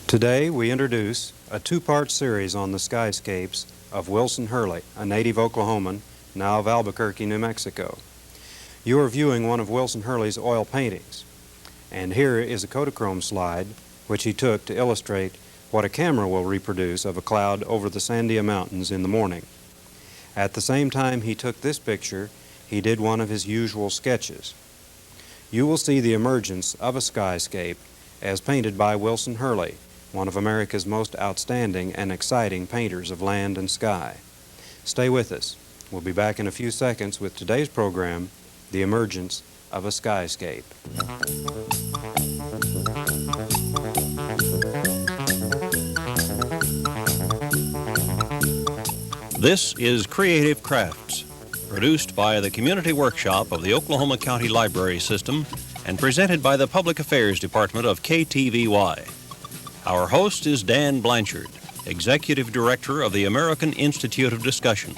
Today we introduce a two-part series on the skyscapes of Wilson Hurley, a native Oklahoman, now of Albuquerque, New Mexico. You are viewing one of Wilson Hurley's oil paintings, and here is a Kodachrome slide which he took to illustrate what a camera will reproduce of a cloud over the Sandia Mountains in the morning. At the same time he took this picture, he did one of his usual sketches. You will see the emergence of a skyscape as painted by Wilson Hurley, one of America's most outstanding and exciting painters of land and sky. Stay with us. We'll be back in a few seconds with today's program, The Emergence of a Skyscape. This is Creative Crafts, produced by the Community Workshop of the Oklahoma County Library System and presented by the Public Affairs Department of KTVY. Our host is Dan Blanchard, Executive Director of the American Institute of Discussion.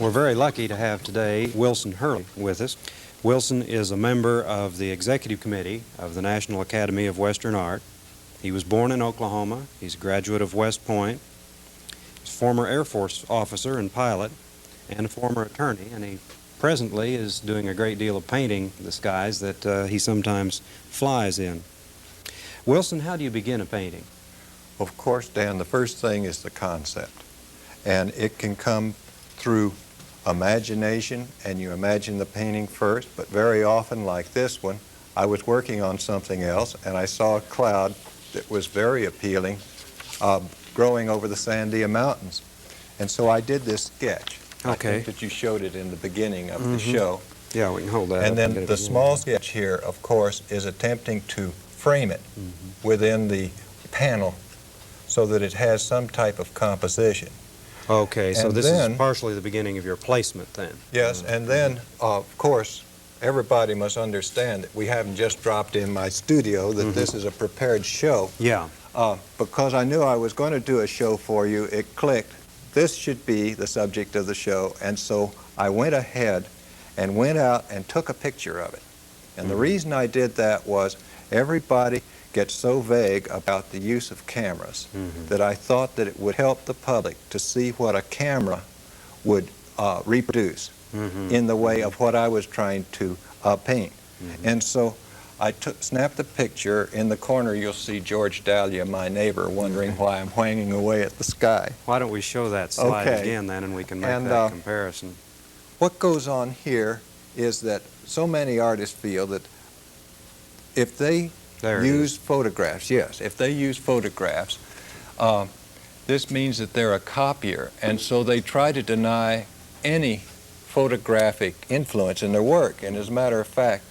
We're very lucky to have today Wilson Hurley with us. Wilson is a member of the Executive Committee of the National Academy of Western Art. He was born in Oklahoma. He's a graduate of West Point. He's a former Air Force officer and pilot and a former attorney, and he presently is doing a great deal of painting the skies that he sometimes flies in. Wilson, how do you begin a painting? Of course, Dan, the first thing is the concept. And it can come through imagination, and you imagine the painting first, but very often, like this one, I was working on something else, and I saw a cloud that was very appealing growing over the Sandia Mountains. And so I did this sketch. Okay. I think that you showed it in the beginning of the show. Yeah, we can hold that And up then get it the again. small sketch here, of course, is attempting to frame it within the panel so that it has some type of composition. Okay, so And this then- is partially the beginning of your placement then. Yes, and then, of course, everybody must understand that we haven't just dropped in my studio, that this is a prepared show. Yeah. Because I knew I was going to do a show for you, it clicked. This should be the subject of the show, and so I went ahead and went out and took a picture of it. And the reason I did that was everybody gets so vague about the use of cameras that I thought that it would help the public to see what a camera would reproduce in the way of what I was trying to paint. And so I snapped the picture. In the corner you'll see George Dahlia, my neighbor, wondering why I'm hanging away at the sky. Why don't we show that slide Okay. again then, and we can make And, that comparison. What goes on here is that so many artists feel that if they There it use photographs, if they use photographs, this means that they're a copier, and so they try to deny any photographic influence in their work. And as a matter of fact,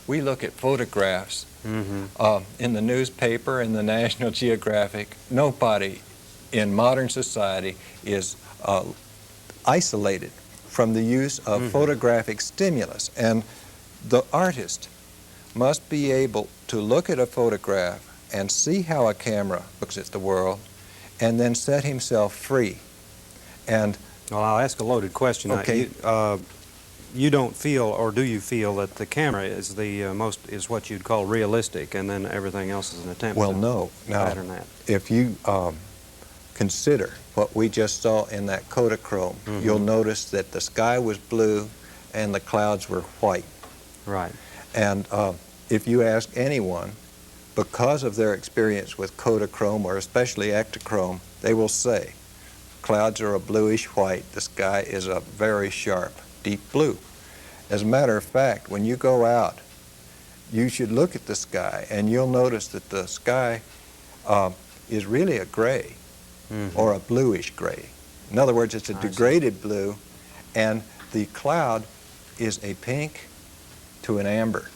we look at photographs in the newspaper, in the National Geographic. Nobody in modern society is isolated from the use of photographic stimulus. And the artist must be able to look at a photograph and see how a camera looks at the world and then set himself free. And Well, I'll ask a loaded question. Okay. You don't feel, or do you feel, that the camera is the is what you'd call realistic, and then everything else is an attempt well, to no. Now, pattern that? if you consider what we just saw in that Kodachrome, you'll notice that the sky was blue and the clouds were white. Right. And if you ask anyone, because of their experience with Kodachrome, or especially Ektachrome, they will say, clouds are a bluish white, the sky is a very sharp, deep blue. As a matter of fact, when you go out, you should look at the sky, and you'll notice that the sky is really a gray, or a bluish gray. In other words, it's a degraded blue, and the cloud is a pink to an amber.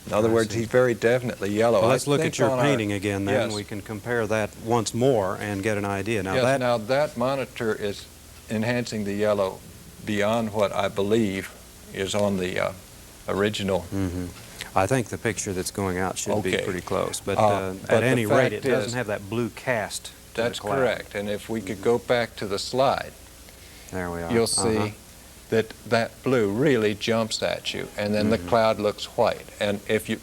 In other words, he's very definitely yellow. Well, let's look at your on our- painting again then. Yes. We can compare that once more and get an idea. Now Yes, now that monitor is enhancing the yellow beyond what I believe is on the original. I think the picture that's going out should be Okay. pretty close, but But at the any rate, fact it doesn't is- have that blue cast to the That's cloud. correct. And if we could go back to the slide, There we are. you'll see that blue really jumps at you, and then the cloud looks white. And if you,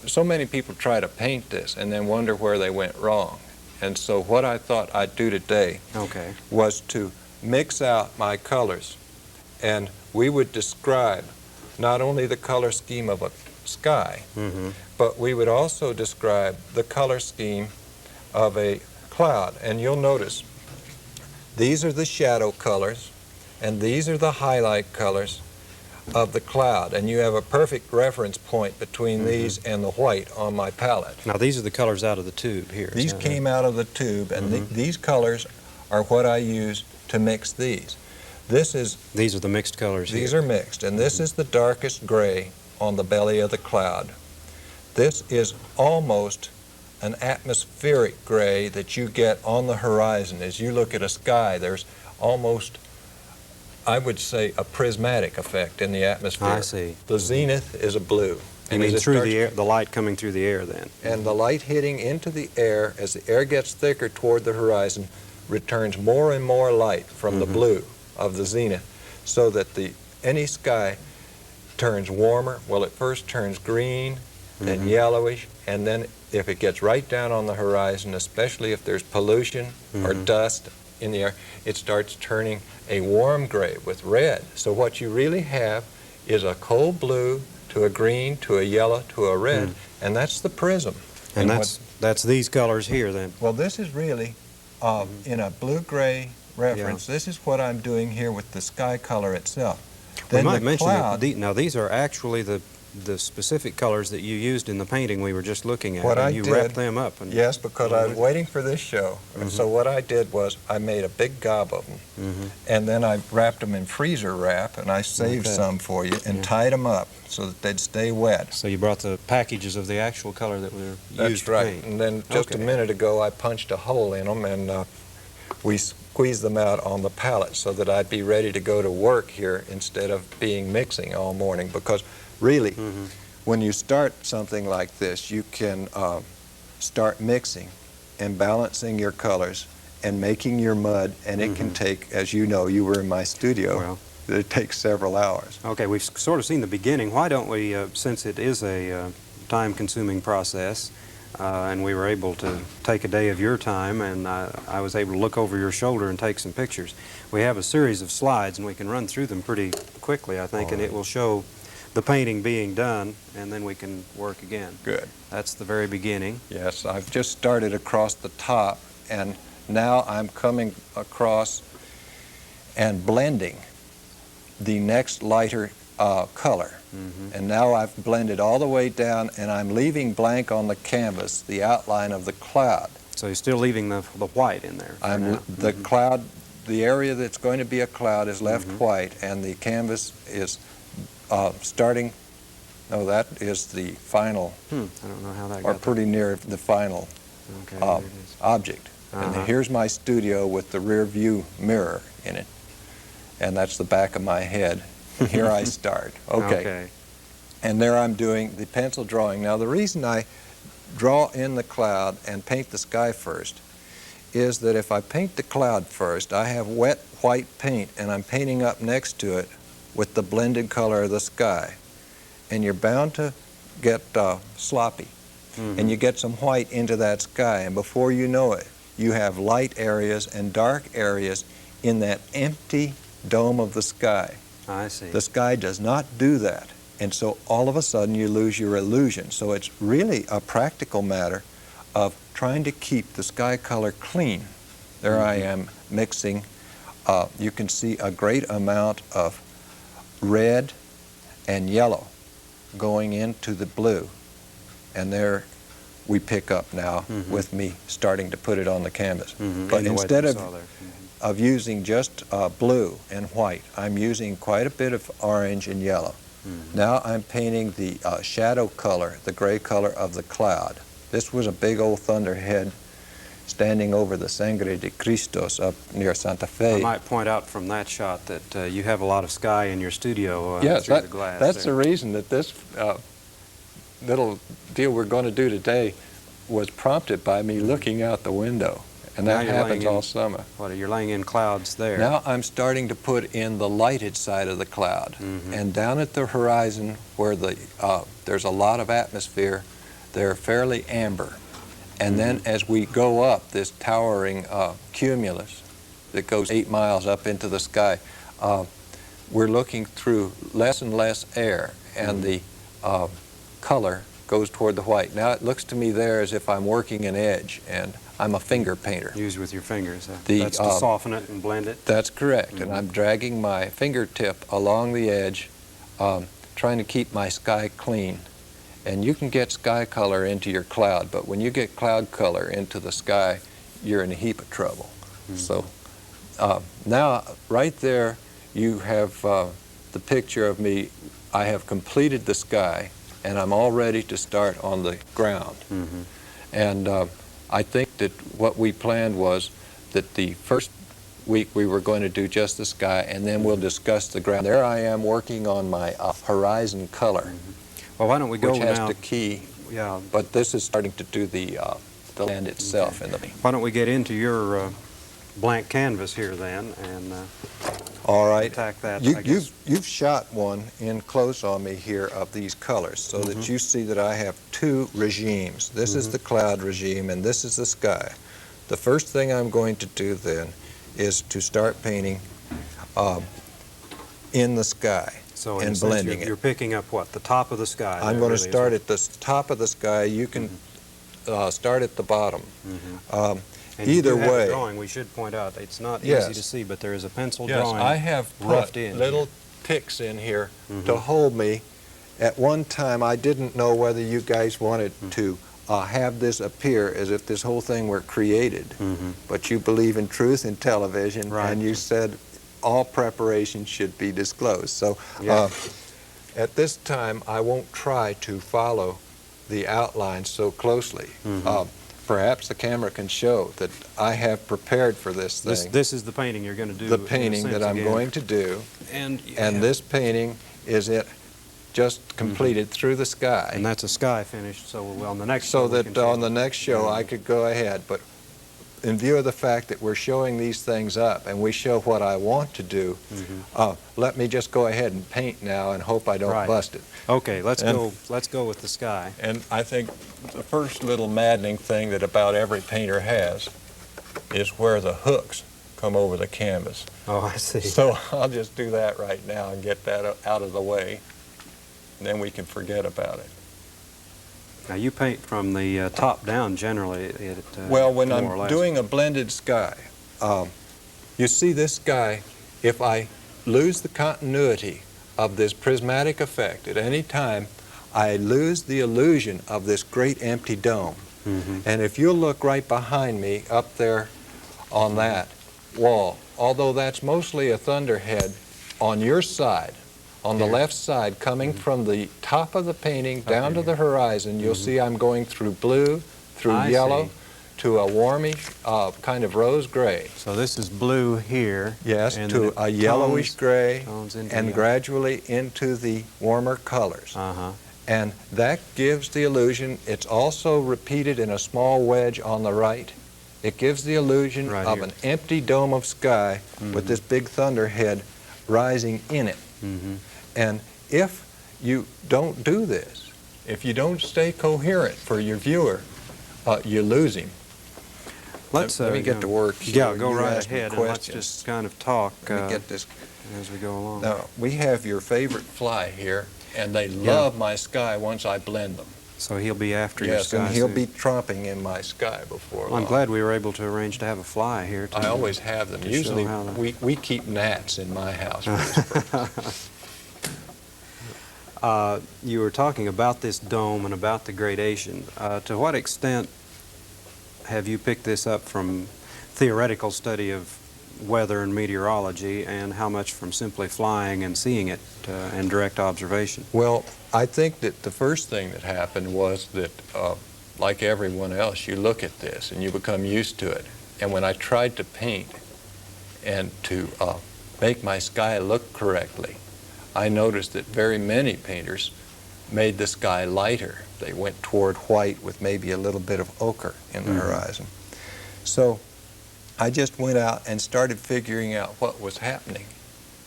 so many people try to paint this and then wonder where they went wrong. And so what I thought I'd do today was to mix out my colors, and we would describe not only the color scheme of a sky, but we would also describe the color scheme of a cloud. And you'll notice these are the shadow colors, and these are the highlight colors of the cloud, and you have a perfect reference point between these and the white on my palette. Now these are the colors out of the tube here. These came out of the tube, and these colors are what I use to mix these. These are the mixed colors here. These are mixed, and this is the darkest gray on the belly of the cloud. This is almost an atmospheric gray that you get on the horizon. As you look at a sky, there's almost, I would say, a prismatic effect in the atmosphere. I see. The zenith is a blue. You mean through the air, the light coming through the air then? And the light hitting into the air, as the air gets thicker toward the horizon, returns more and more light from the blue of the zenith, so that any sky turns warmer. Well, it first turns green, then yellowish, and then if it gets right down on the horizon, especially if there's pollution or dust in the air, it starts turning a warm gray with red. So what you really have is a cold blue to a green to a yellow to a red, and that's the prism. And that's these colors here then? Well, this is really, in a blue-gray reference, this is what I'm doing here with the sky color itself. Then we might mention that now these are actually the specific colors that you used in the painting we were just looking at. What I you did, wrapped them up. Yes, because I was waiting for this show. And so what I did was I made a big gob of them, and then I wrapped them in freezer wrap, and I saved some for you and tied them up so that they'd stay wet. So you brought the packages of the actual color that were used to paint. That's right. Paint. And then just a minute ago I punched a hole in them, and we squeezed them out on the palette so that I'd be ready to go to work here instead of being mixing all morning. Because really, when you start something like this, you can start mixing and balancing your colors and making your mud, and it can take, as you know, you were in my studio, it takes several hours. Okay, we've sort of seen the beginning. Why don't we, since it is a time-consuming process, and we were able to take a day of your time, and I was able to look over your shoulder and take some pictures. We have a series of slides, and we can run through them pretty quickly, I think, and it will show the painting being done, and then we can work again. Good. That's the very beginning. Yes, I've just started across the top, and now I'm coming across and blending the next lighter color. And now I've blended all the way down, and I'm leaving blank on the canvas the outline of the cloud. So you're still leaving the white in there? The cloud, the area that's going to be a cloud is left white, and the canvas is starting, no, that is the final, I don't know how that or got pretty near the final object. And here's my studio with the rear view mirror in it, and that's the back of my head. And here I start. Okay. And there I'm doing the pencil drawing. Now the reason I draw in the cloud and paint the sky first is that if I paint the cloud first, I have wet white paint, and I'm painting up next to it with the blended color of the sky. And you're bound to get sloppy. And you get some white into that sky, and before you know it, you have light areas and dark areas in that empty dome of the sky. I see. The sky does not do that, and so all of a sudden you lose your illusion. So it's really a practical matter of trying to keep the sky color clean. There I am mixing. You can see a great amount of red and yellow going into the blue, and there we pick up now with me starting to put it on the canvas. But instead of using just blue and white, I'm using quite a bit of orange and yellow. Now I'm painting the shadow color, the gray color of the cloud. This was a big old thunderhead standing over the Sangre de Cristos up near Santa Fe. I might point out from that shot that you have a lot of sky in your studio yes, through the glass. That's the reason that this little deal we're going to do today was prompted by me looking out the window and Now that you're happens laying in- all summer. What, you're laying in clouds there. Now I'm starting to put in the lighted side of the cloud. And down at the horizon where there's a lot of atmosphere, they're fairly amber. And then as we go up this towering cumulus that goes 8 miles up into the sky, we're looking through less and less air, and the color goes toward the white. Now it looks to me there as if I'm working an edge, and I'm a finger painter. Use with your fingers. The, That's to soften it and blend it. That's correct, and I'm dragging my fingertip along the edge, trying to keep my sky clean. And you can get sky color into your cloud, but when you get cloud color into the sky, you're in a heap of trouble. So now, right there, you have the picture of me. I have completed the sky, and I'm all ready to start on the ground. And I think that what we planned was that the first week we were going to do just the sky, and then we'll discuss the ground. There I am working on my horizon color, Well, why don't we go which has now? the key, Yeah. but this is starting to do the land itself. Okay. In the Why don't we get into your blank canvas here then, and All right. attack that? I guess. You've shot one in close on me here of these colors so that you see that I have two regimes. This is the cloud regime and this is the sky. The first thing I'm going to do then is to start painting in the sky So in a and sense, blending you're picking up what? The top of the sky. I'm going to start at the top of the sky. You can start at the bottom. And you either do have a way. drawing, we should point out. It's not Yes. easy to see, but there is a pencil Yes, drawing. I have roughed put in little ticks in here to hold me. At one time, I didn't know whether you guys wanted to have this appear as if this whole thing were created. But you believe in truth in television, Right. and you said all preparation should be disclosed. So Yeah. at this time, I won't try to follow the outline so closely. Perhaps the camera can show that I have prepared for this thing. This is the painting you're going to do. The in a painting sense that I'm again. going to do. And This painting is it just completed through the sky. And that's a sky finish, so on the next So one we that can on see the it. next show I could go ahead. But in view of the fact that we're showing these things up and we show what I want to do, let me just go ahead and paint now and hope I don't Right. bust it. Okay, let's And- go. Let's go with the sky. And I think the first little maddening thing that about every painter has is where the hooks come over the canvas. Oh, I see. So I'll just do that right now and get that out of the way. And then we can forget about it. Now you paint from the top down generally. Well, when more or I'm less. doing a blended sky, you see this sky, if I lose the continuity of this prismatic effect at any time, I lose the illusion of this great empty dome. And if you'll look right behind me up there on that wall, although that's mostly a thunderhead, on your side, on the left side, coming from the top of the painting down to the horizon, you'll see I'm going through blue, through I yellow, see. to a warmish kind of rose gray. So this is blue here. Yes, and to then it a yellowish tones- gray, tones into and yellow. gradually into the warmer colors. Uh-huh. And that gives the illusion, it's also repeated in a small wedge on the right. It gives the illusion Right of here. an empty dome of sky with this big thunderhead rising in it. And if you don't do this, if you don't stay coherent for your viewer, you lose him. Let's Let me get to work. Yeah, so go you right ask me ahead and let's questions. just kind of talk Let me get this. as we go along. Now, we have your favorite fly here, and they love my sky once I blend them. So he'll be after your Yes, sky and he'll suit. be tromping in my sky before Well, long. I'm glad we were able to arrange to have a fly here. I always have them. to show Usually, how the- we keep gnats in my house. for this purpose. You were talking about this dome and about the gradation. To what extent have you picked this up from theoretical study of weather and meteorology, and how much from simply flying and seeing it and direct observation? Well, I think that the first thing that happened was that, like everyone else, you look at this and you become used to it. And when I tried to paint and to make my sky look correctly, I noticed that very many painters made the sky lighter. They went toward white with maybe a little bit of ochre in the horizon. So I just went out and started figuring out what was happening.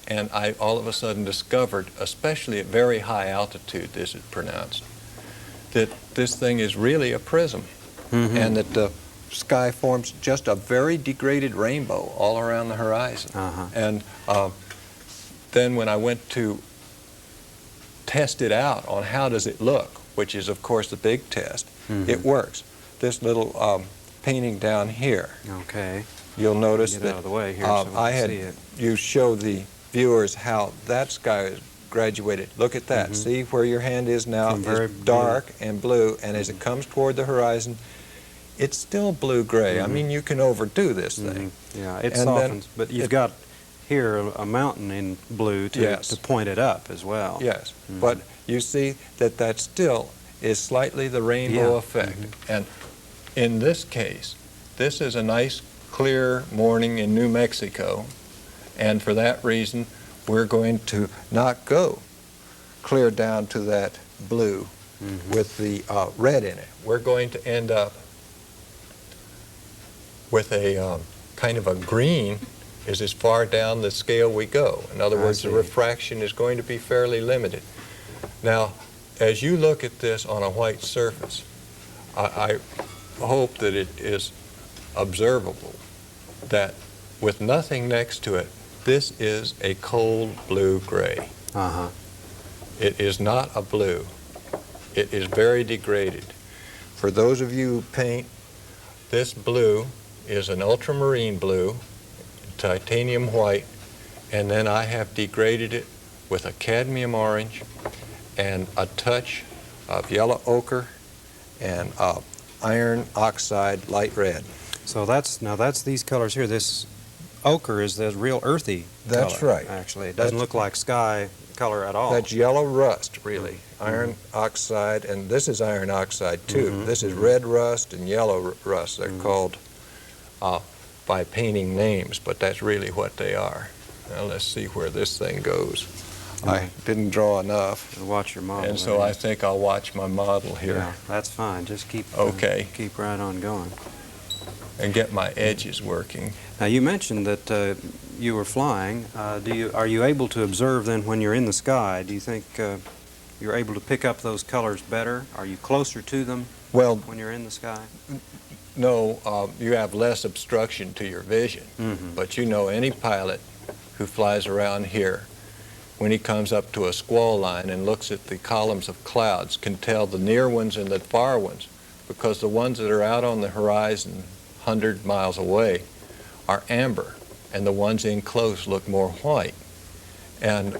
And I all of a sudden discovered, especially at very high altitude, this is pronounced, that this thing is really a prism. Mm-hmm. And that the sky forms just a very degraded rainbow all around the horizon. Uh-huh. And then when I went to test it out on how does it look, which is of course the big test, Mm-hmm. it works. This little painting down here, Okay. you'll notice Get that out of the way here so we I can had see it. you show the viewers how that sky is graduated. Look at that. Mhm. See where your hand is now From very is dark and blue, and as it comes toward the horizon, it's still blue-gray. I Mhm. mean, you can overdo this thing. Mhm. Yeah, it And then softens, but you've got here a mountain in blue to, Yes. to point it up as well. Yes, Mhm. but you see that that still is slightly the rainbow Yeah. effect. And in this case, this is a nice clear morning in New Mexico, and for that reason, we're going to not go clear down to that blue Mhm. with the red in it. We're going to end up with a kind of a green is as far down the scale we go. In other I words, the see. refraction is going to be fairly limited. Now, as you look at this on a white surface, I hope that it is observable that with nothing next to it, this is a cold blue-gray. Uh-huh. It is not a blue. It is very degraded. For those of you who paint, this blue is an ultramarine blue, titanium white, and then I have degraded it with a cadmium orange and a touch of yellow ochre and iron oxide light red. So that's these colors here. This ochre is the real earthy That's color, right. actually. It doesn't That's- look like sky color at all. That's yellow rust, really. Iron oxide, and this is iron oxide too. Mhm, This is red rust and yellow rust. They're called by painting names, but that's really what they are. Now let's see where this thing goes. I didn't draw enough, Watch your model. and so there. I think I'll watch my model here Yeah, that's fine. Just keep Okay. keep right on going. and get my edges working. Now you mentioned that you were flying. Are you able to observe then when you're in the sky? Do you think you're able to pick up those colors better? Are you closer to them Well, when you're in the sky? no, you have less obstruction to your vision. Mm-hmm. But you know, any pilot who flies around here, when he comes up to a squall line and looks at the columns of clouds, can tell the near ones and the far ones, because the ones that are out on the horizon 100 miles away are amber, and the ones in close look more white. And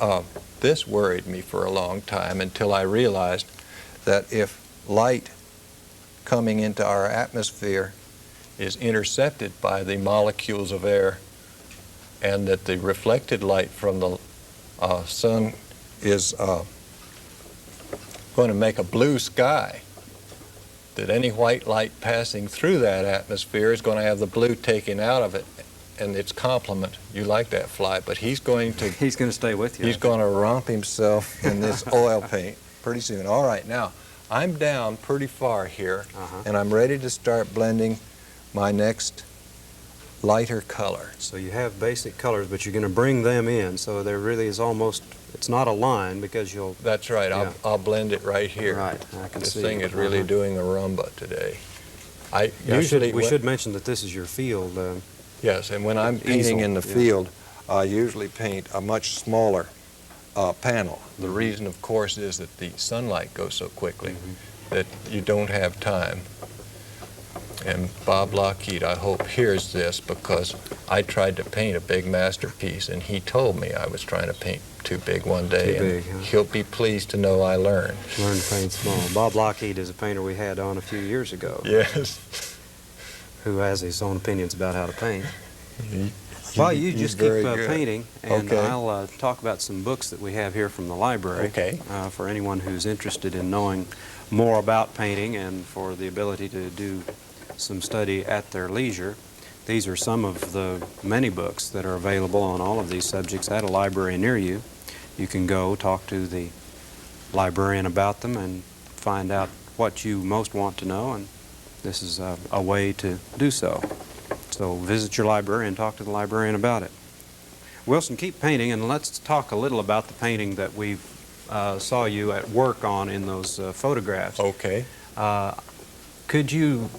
this worried me for a long time until I realized that if light coming into our atmosphere is intercepted by the molecules of air, and that the reflected light from the sun is going to make a blue sky, that any white light passing through that atmosphere is going to have the blue taken out of it and its complement. You like that fly, but he's going to He's going to stay with you. He's going to romp himself in this oil paint pretty soon. All right, now, I'm down pretty far here, Uh-huh. and I'm ready to start blending my next lighter color. So you have basic colors, but you're going to bring them in. So there really is almost, it's not a line because you'll, That's right, Yeah. I'll blend it right here. right, I can This see. thing is really Uh-huh. doing a rumba today. Yeah, Usually, we when- should mention that this is your field. Yes, and when I'm painting in the yeah. field, I usually paint a much smaller panel. The Mm-hmm. reason, of course, is that the sunlight goes so quickly Mm-hmm. that you don't have time. And Bob Lockheed, I hope, hears this, because I tried to paint a big masterpiece, and he told me I was trying to paint too big one day. Too big, and huh? he'll be pleased to know I learned. Learn to paint small. Bob Lockheed is a painter we had on a few years ago Yes. who has his own opinions about how to paint. He- Well, you he's just keep very good. painting, and Okay. I'll talk about some books that we have here from the library Okay. for anyone who's interested in knowing more about painting and for the ability to do some study at their leisure. These are some of the many books that are available on all of these subjects at a library near you. You can go talk to the librarian about them and find out what you most want to know, and this is a way to do so. So visit your library and talk to the librarian about it. Wilson, keep painting, and let's talk a little about the painting that we saw you at work on in those photographs. Okay. Could you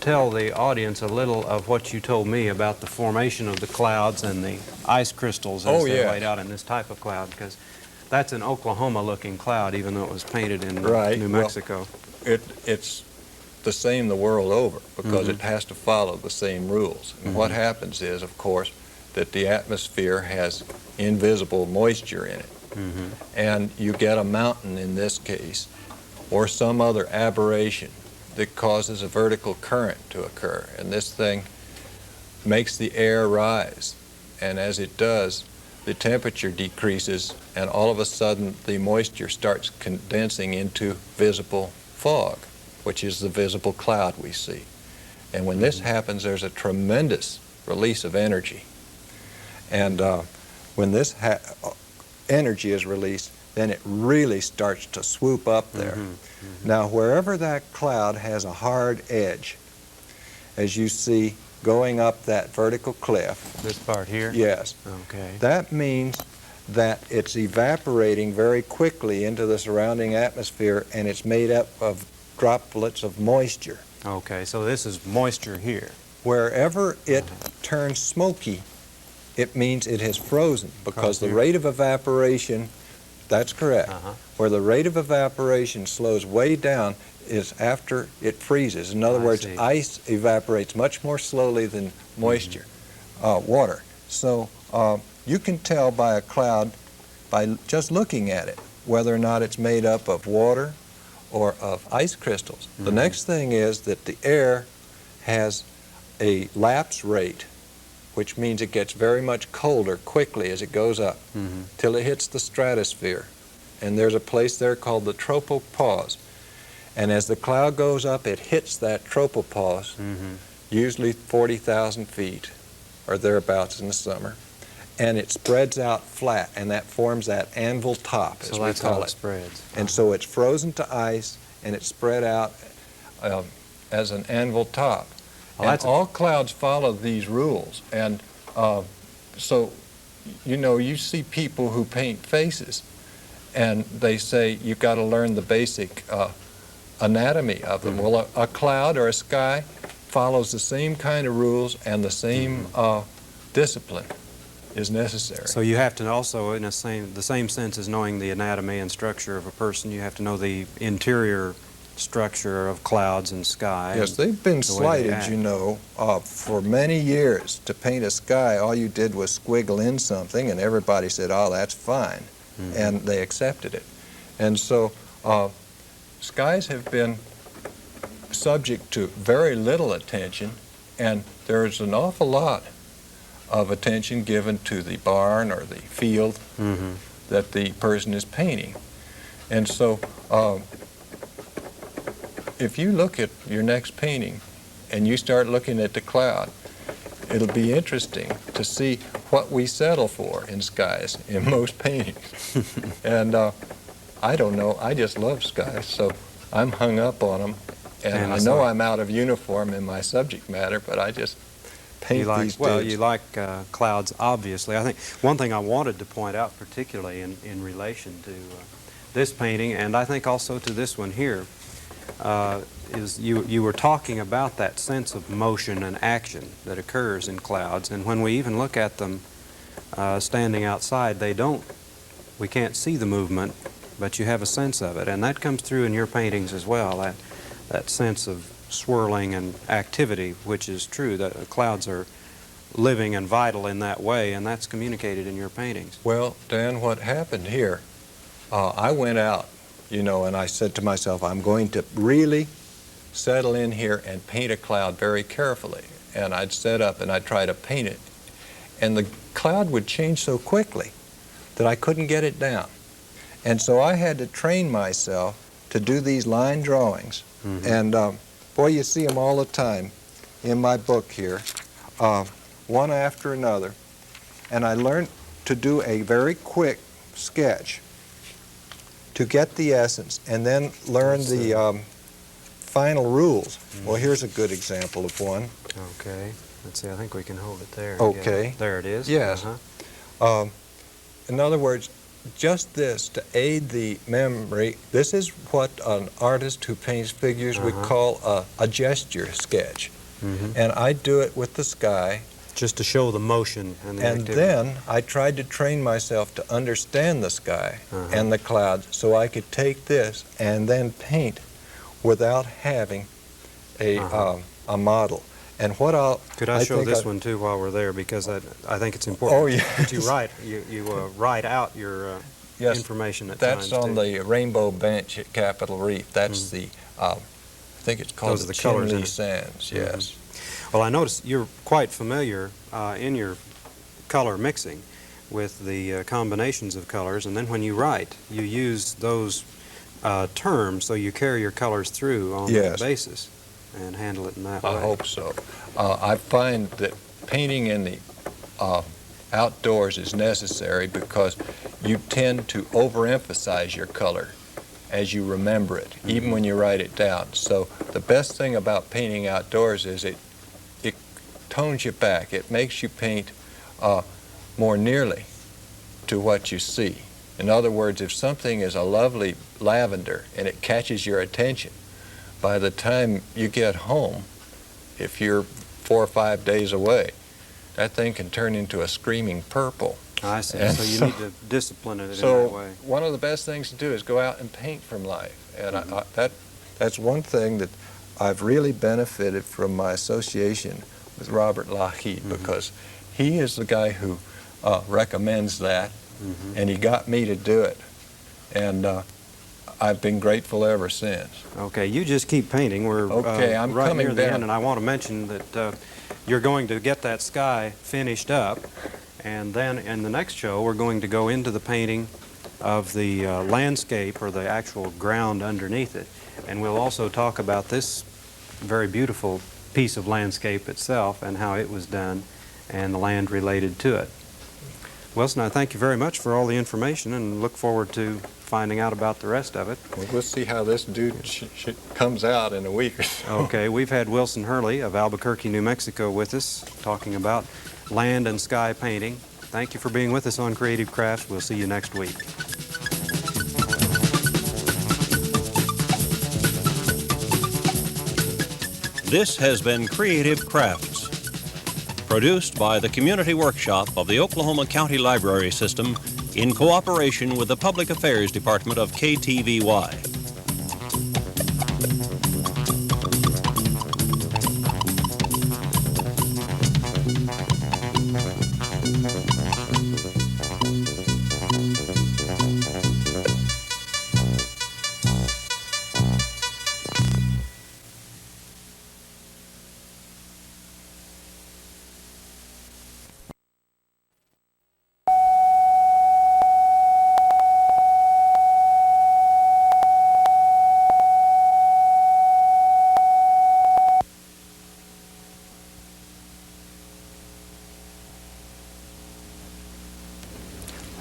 tell the audience a little of what you told me about the formation of the clouds and the ice crystals as they're laid out in this type of cloud? Because that's an Oklahoma-looking cloud, even though it was painted in New Mexico. Well, it's the same the world over because it has to follow the same rules. And what happens is, of course, that the atmosphere has invisible moisture in it. And you get a mountain in this case, or some other aberration that causes a vertical current to occur. And this thing makes the air rise. And as it does, the temperature decreases, and all of a sudden the moisture starts condensing into visible fog, which is the visible cloud we see. And when this happens, there's a tremendous release of energy. And when this energy is released, then it really starts to swoop up there. Now, wherever that cloud has a hard edge, as you see going up that vertical cliff. This part here? Yes. Okay. That means that it's evaporating very quickly into the surrounding atmosphere, and it's made up of droplets of moisture. Okay, so this is moisture here. Wherever it turns smoky, it means it has frozen, because the rate of evaporation, that's correct, where the rate of evaporation slows way down is after it freezes. In other words, ice evaporates much more slowly than moisture, water. So you can tell by a cloud, by just looking at it, whether or not it's made up of water or of ice crystals. The next thing is that the air has a lapse rate, which means it gets very much colder quickly as it goes up till it hits the stratosphere. And there's a place there called the tropopause. And as the cloud goes up, it hits that tropopause, usually 40,000 feet or thereabouts in the summer, and it spreads out flat, and that forms that anvil top, as we call it. So that's how it spreads. And so it's frozen to ice, and it's spread out as an anvil top. And all clouds follow these rules. And so, you know, you see people who paint faces, and they say you've got to learn the basic anatomy of them. Well, a cloud or a sky follows the same kind of rules, and the same discipline is necessary. So you have to also, in the same sense as knowing the anatomy and structure of a person, you have to know the interior structure of clouds and sky. Yes, they've been slighted, you know, for many years. To paint a sky, all you did was squiggle in something, and everybody said, oh, that's fine. And they accepted it. And so skies have been subject to very little attention, and there's an awful lot of attention given to the barn or the field that the person is painting. And so if you look at your next painting and you start looking at the cloud, it'll be interesting to see what we settle for in skies in most paintings. And I don't know, I just love skies, so I'm hung up on them. And I know I'm out of uniform in my subject matter, but I just paint these Well, you like clouds, obviously. I think one thing I wanted to point out particularly in relation to this painting, and I think also to this one here, is you were talking about that sense of motion and action that occurs in clouds. And when we even look at them standing outside, we can't see the movement, but you have a sense of it. And that comes through in your paintings as well, that sense of swirling and activity, which is true, that clouds are living and vital in that way, and that's communicated in your paintings. Well, Dan, what happened here, I went out, you know, and I said to myself, I'm going to really settle in here and paint a cloud very carefully. And I'd set up and I'd try to paint it. And the cloud would change so quickly that I couldn't get it down. And so I had to train myself to do these line drawings. And boy, you see them all the time in my book here, one after another. And I learned to do a very quick sketch to get the essence, and then learn the final rules. Well, here's a good example of one. Okay. Let's see, I think we can hold it there. Okay. Yeah, there it is. Yes. In other words, just this, to aid the memory, this is what an artist who paints figures would call a gesture sketch. And I do it with the sky. Just to show the motion and the activity. Then I tried to train myself to understand the sky and the clouds so I could take this and then paint without having a model. And what Could I show think this one too while we're there, because I think it's important Oh, yeah. that you write out your Yes, information at that's times. on too. the Rainbow Bench at Capitol Reef. That's the, I think it's called Those are the the colors in Chimney it. Sands, yes. Well, I noticed you're quite familiar in your color mixing with the combinations of colors, and then when you write, you use those terms, so you carry your colors through on that Yes. basis and handle it in that way. I hope so. I find that painting in the outdoors is necessary because you tend to overemphasize your color as you remember it, even when you write it down. So the best thing about painting outdoors is it tones you back. It makes you paint more nearly to what you see. In other words, if something is a lovely lavender and it catches your attention, by the time you get home, if you're 4 or 5 days away, that thing can turn into a screaming purple. I see. And So you need to discipline it in that So way. one of the best things to do is go out and paint from life. And that's one thing that I've really benefited from my association with Robert Lougheed, because he is the guy who recommends that, and he got me to do it. And I've been grateful ever since. Okay, you just keep painting. We're Okay, I'm right coming near the down. end, and I want to mention that you're going to get that sky finished up, and then in the next show we're going to go into the painting of the landscape, or the actual ground underneath it, and we'll also talk about this very beautiful piece of landscape itself and how it was done and the land related to it. Wilson, I thank you very much for all the information and look forward to finding out about the rest of it. Well, we'll see how this dude comes out in a week or so. Okay, we've had Wilson Hurley of Albuquerque, New Mexico with us talking about land and sky painting. Thank you for being with us on Creative Crafts. We'll see you next week. This has been Creative Crafts, produced by the Community Workshop of the Oklahoma County Library System in cooperation with the Public Affairs Department of KTVY.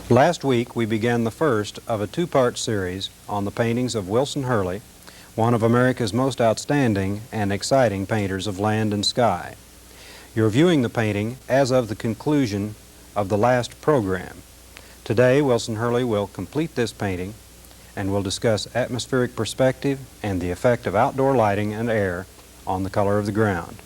Last week, we began the first of a two-part series on the paintings of Wilson Hurley, one of America's most outstanding and exciting painters of land and sky. You're viewing the painting as of the conclusion of the last program. Today, Wilson Hurley will complete this painting and will discuss atmospheric perspective and the effect of outdoor lighting and air on the color of the ground.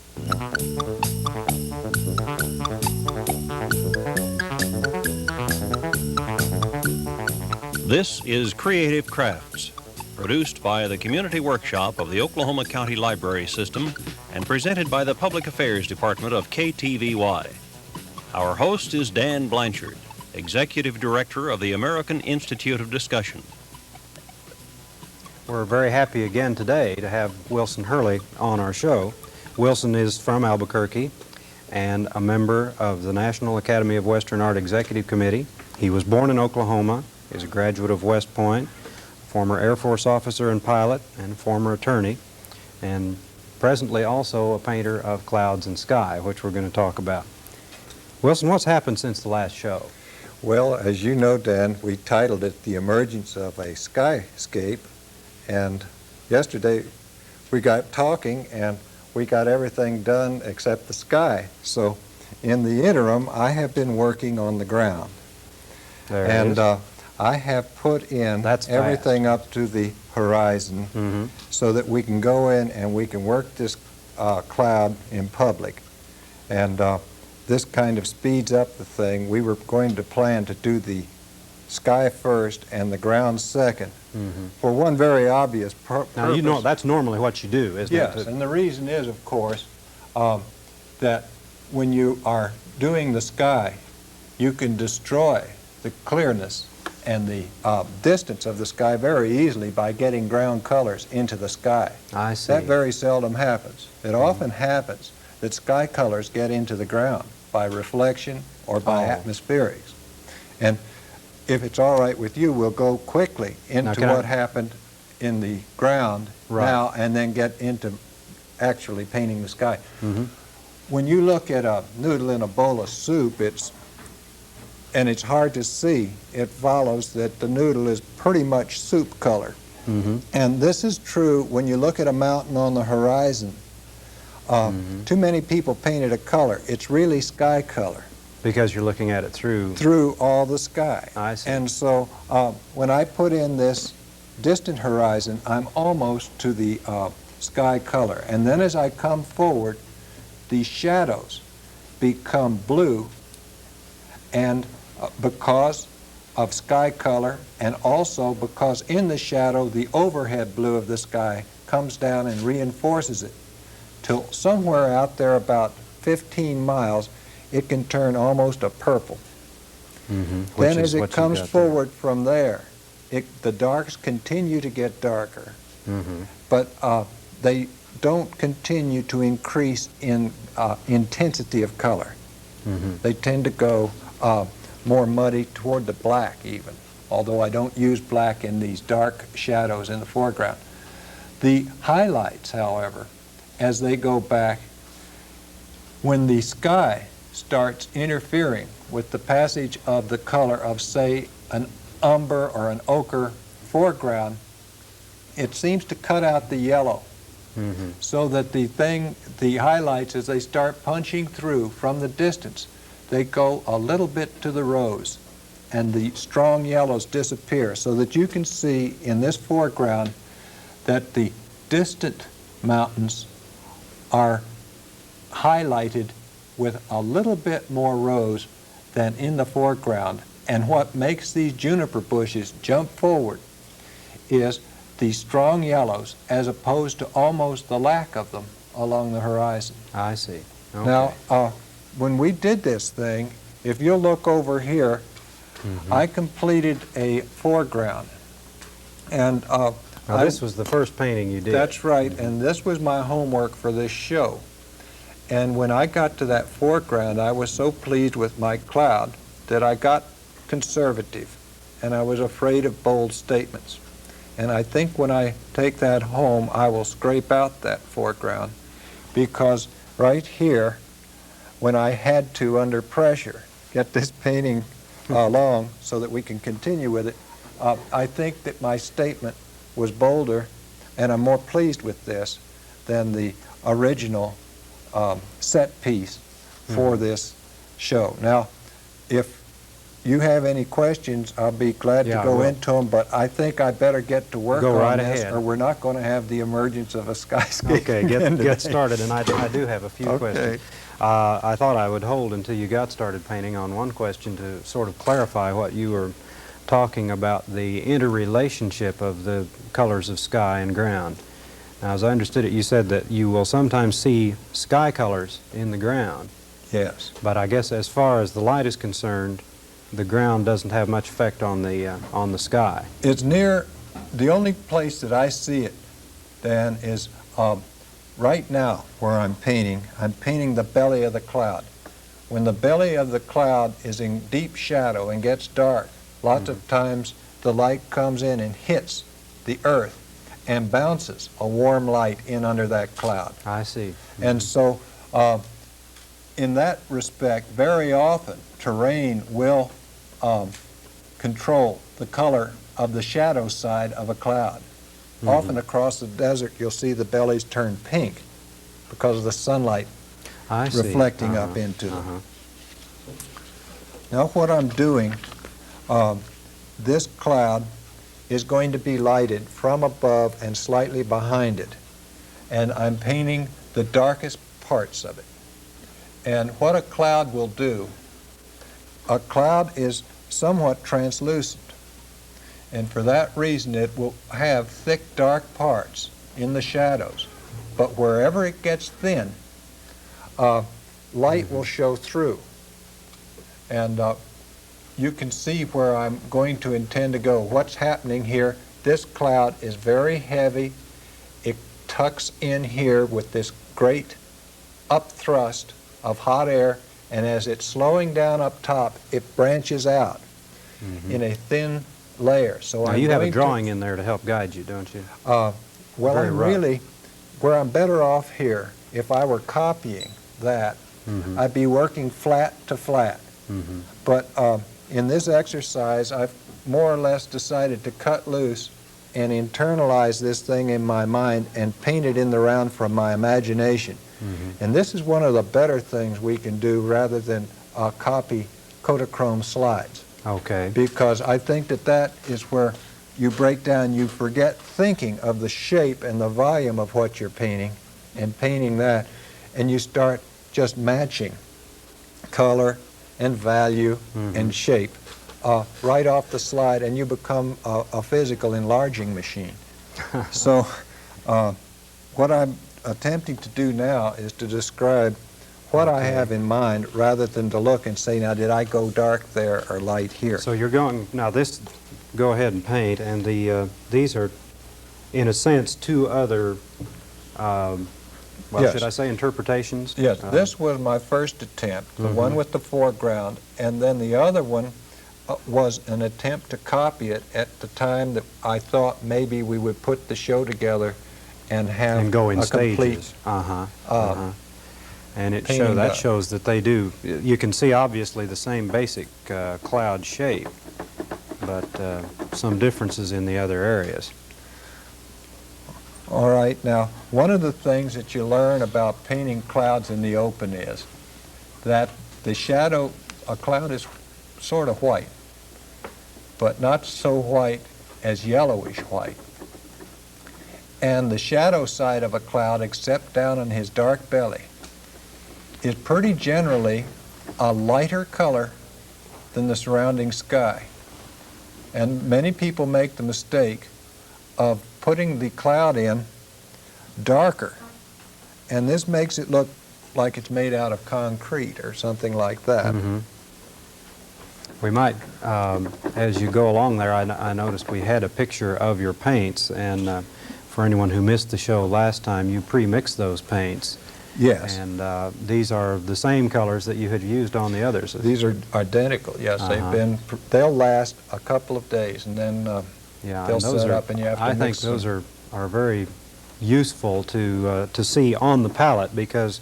This is Creative Crafts, produced by the Community Workshop of the Oklahoma County Library System and presented by the Public Affairs Department of KTVY. Our host is Dan Blanchard, Executive Director of the American Institute of Discussion. We're very happy again today to have Wilson Hurley on our show. Wilson is from Albuquerque and a member of the National Academy of Western Art Executive Committee. He was born in Oklahoma. He's a graduate of West Point, former Air Force officer and pilot, and former attorney, and presently also a painter of clouds and sky, which we're going to talk about. Wilson, what's happened since the last show? Well, as you know, Dan, we titled it The Emergence of a Skyscape, and yesterday we got talking, and we got everything done except the sky. So in the interim, I have been working on the ground. There it And is. I have put in That's everything up to the horizon Mm-hmm. so that we can go in and we can work this cloud in public. And this kind of speeds up the thing. We were going to plan to do the sky first and the ground second Mm-hmm. for one very obvious purpose. Now, you know that's normally what you do, isn't Yes, it? and the reason is, of course, that when you are doing the sky, you can destroy the clearness and the distance of the sky very easily by getting ground colors into the sky. I see. That very seldom happens. It often happens that sky colors get into the ground by reflection or by Oh. atmospherics. And if it's all right with you, we'll go quickly into can I- what happened in the ground Right. now and then get into actually painting the sky. Mm-hmm. When you look at a noodle in a bowl of soup, it's hard to see. It follows that the noodle is pretty much soup color. Mm-hmm. And this is true when you look at a mountain on the horizon. Too many people painted a color. It's really sky color Because you're looking at it through. through all the sky. I see. And so when I put in this distant horizon, I'm almost to the sky color. And then as I come forward, the shadows become blue, and because of sky color, and also because in the shadow the overhead blue of the sky comes down and reinforces it till somewhere out there about 15 miles it can turn almost a purple. Mm-hmm. Then as it comes forward from there, the darks continue to get darker, Mm-hmm. but they don't continue to increase in intensity of color. Mm-hmm. They tend to go more muddy toward the black even, although I don't use black in these dark shadows in the foreground. The highlights, however, as they go back, when the sky starts interfering with the passage of the color of, say, an umber or an ochre foreground, it seems to cut out the yellow, Mm-hmm. so that the highlights, as they start punching through from the distance, they go a little bit to the rose, and the strong yellows disappear, so that you can see in this foreground that the distant mountains are highlighted with a little bit more rose than in the foreground. And what makes these juniper bushes jump forward is the strong yellows as opposed to almost the lack of them along the horizon. I see. Okay. Now, when we did this thing, if you'll look over here, Mhm. I completed a foreground. And Now, this was the first painting you did. that's right, and this was my homework for this show. And when I got to that foreground, I was so pleased with my cloud that I got conservative, and I was afraid of bold statements. And I think when I take that home, I will scrape out that foreground, because right here, when I had to, under pressure, get this painting along so that we can continue with it, I think that my statement was bolder, and I'm more pleased with this than the original set piece for this show. Now, if you have any questions, I'll be glad Yeah, to I go will. into them, but I think I better get to work Go on right this, ahead. or we're not going to have the emergence of a skyscape. Okay, get started, and I do have a few Okay. questions. I thought I would hold until you got started painting on one question to sort of clarify what you were talking about, the interrelationship of the colors of sky and ground. Now, as I understood it, you said that you will sometimes see sky colors in the ground, Yes. but I guess as far as the light is concerned, the ground doesn't have much effect on the sky. It's near, the only place that I see it, Dan, is right now where I'm painting the belly of the cloud. When the belly of the cloud is in deep shadow and gets dark, lots of times the light comes in and hits the earth and bounces a warm light in under that cloud. I see. And so, in that respect, very often terrain will control the color of the shadow side of a cloud. Often across the desert, you'll see the bellies turn pink because of the sunlight I see. reflecting up into them. Uh-huh. Now what I'm doing, this cloud is going to be lighted from above and slightly behind it. And I'm painting the darkest parts of it. And what a cloud will do, a cloud is somewhat translucent. And for that reason, it will have thick, dark parts in the shadows. But wherever it gets thin, light will show through. And you can see where I'm going to intend to go. What's happening here, this cloud is very heavy. It tucks in here with this great upthrust of hot air, and as it's slowing down up top, it branches out in a thin layer. So Now, you have a drawing in there to help guide you, don't you? Well, Very I'm rough. really, where I'm better off here, if I were copying that, I'd be working flat to flat. But in this exercise, I've more or less decided to cut loose and internalize this thing in my mind and paint it in the round from my imagination. And this is one of the better things we can do rather than copy Kodachrome slides. Okay. Because I think that that is where you break down, you forget thinking of the shape and the volume of what you're painting and painting that, and you start just matching color and value and shape right off the slide, and you become a physical enlarging machine. So what I'm attempting to do now is to describe what I have in mind rather than to look and say, now did I go dark there or light here? So you're going, now this, go ahead and paint, and these are, in a sense, two other, well, Yes. should I say interpretations? Yes, this was my first attempt, the one with the foreground, and then the other one was an attempt to copy it at the time that I thought maybe we would put the show together and have And go in a complete stages. And it painting that up. shows that they do. You can see obviously the same basic cloud shape, but some differences in the other areas. All right, now, one of the things that you learn about painting clouds in the open is that the shadow, a cloud is sort of white, but not so white as yellowish white. And the shadow side of a cloud, except down on his dark belly, is pretty generally a lighter color than the surrounding sky. And many people make the mistake of putting the cloud in darker, and this makes it look like it's made out of concrete or something like that. We might, as you go along there, I noticed we had a picture of your paints, and for anyone who missed the show last time, you pre-mixed those paints. Yes. And these are the same colors that you had used on the others. These are identical, yes. They'll last a couple of days, and then Yeah, they'll and those set are, up and you have to I think mix those them. are very useful to see on the palette, because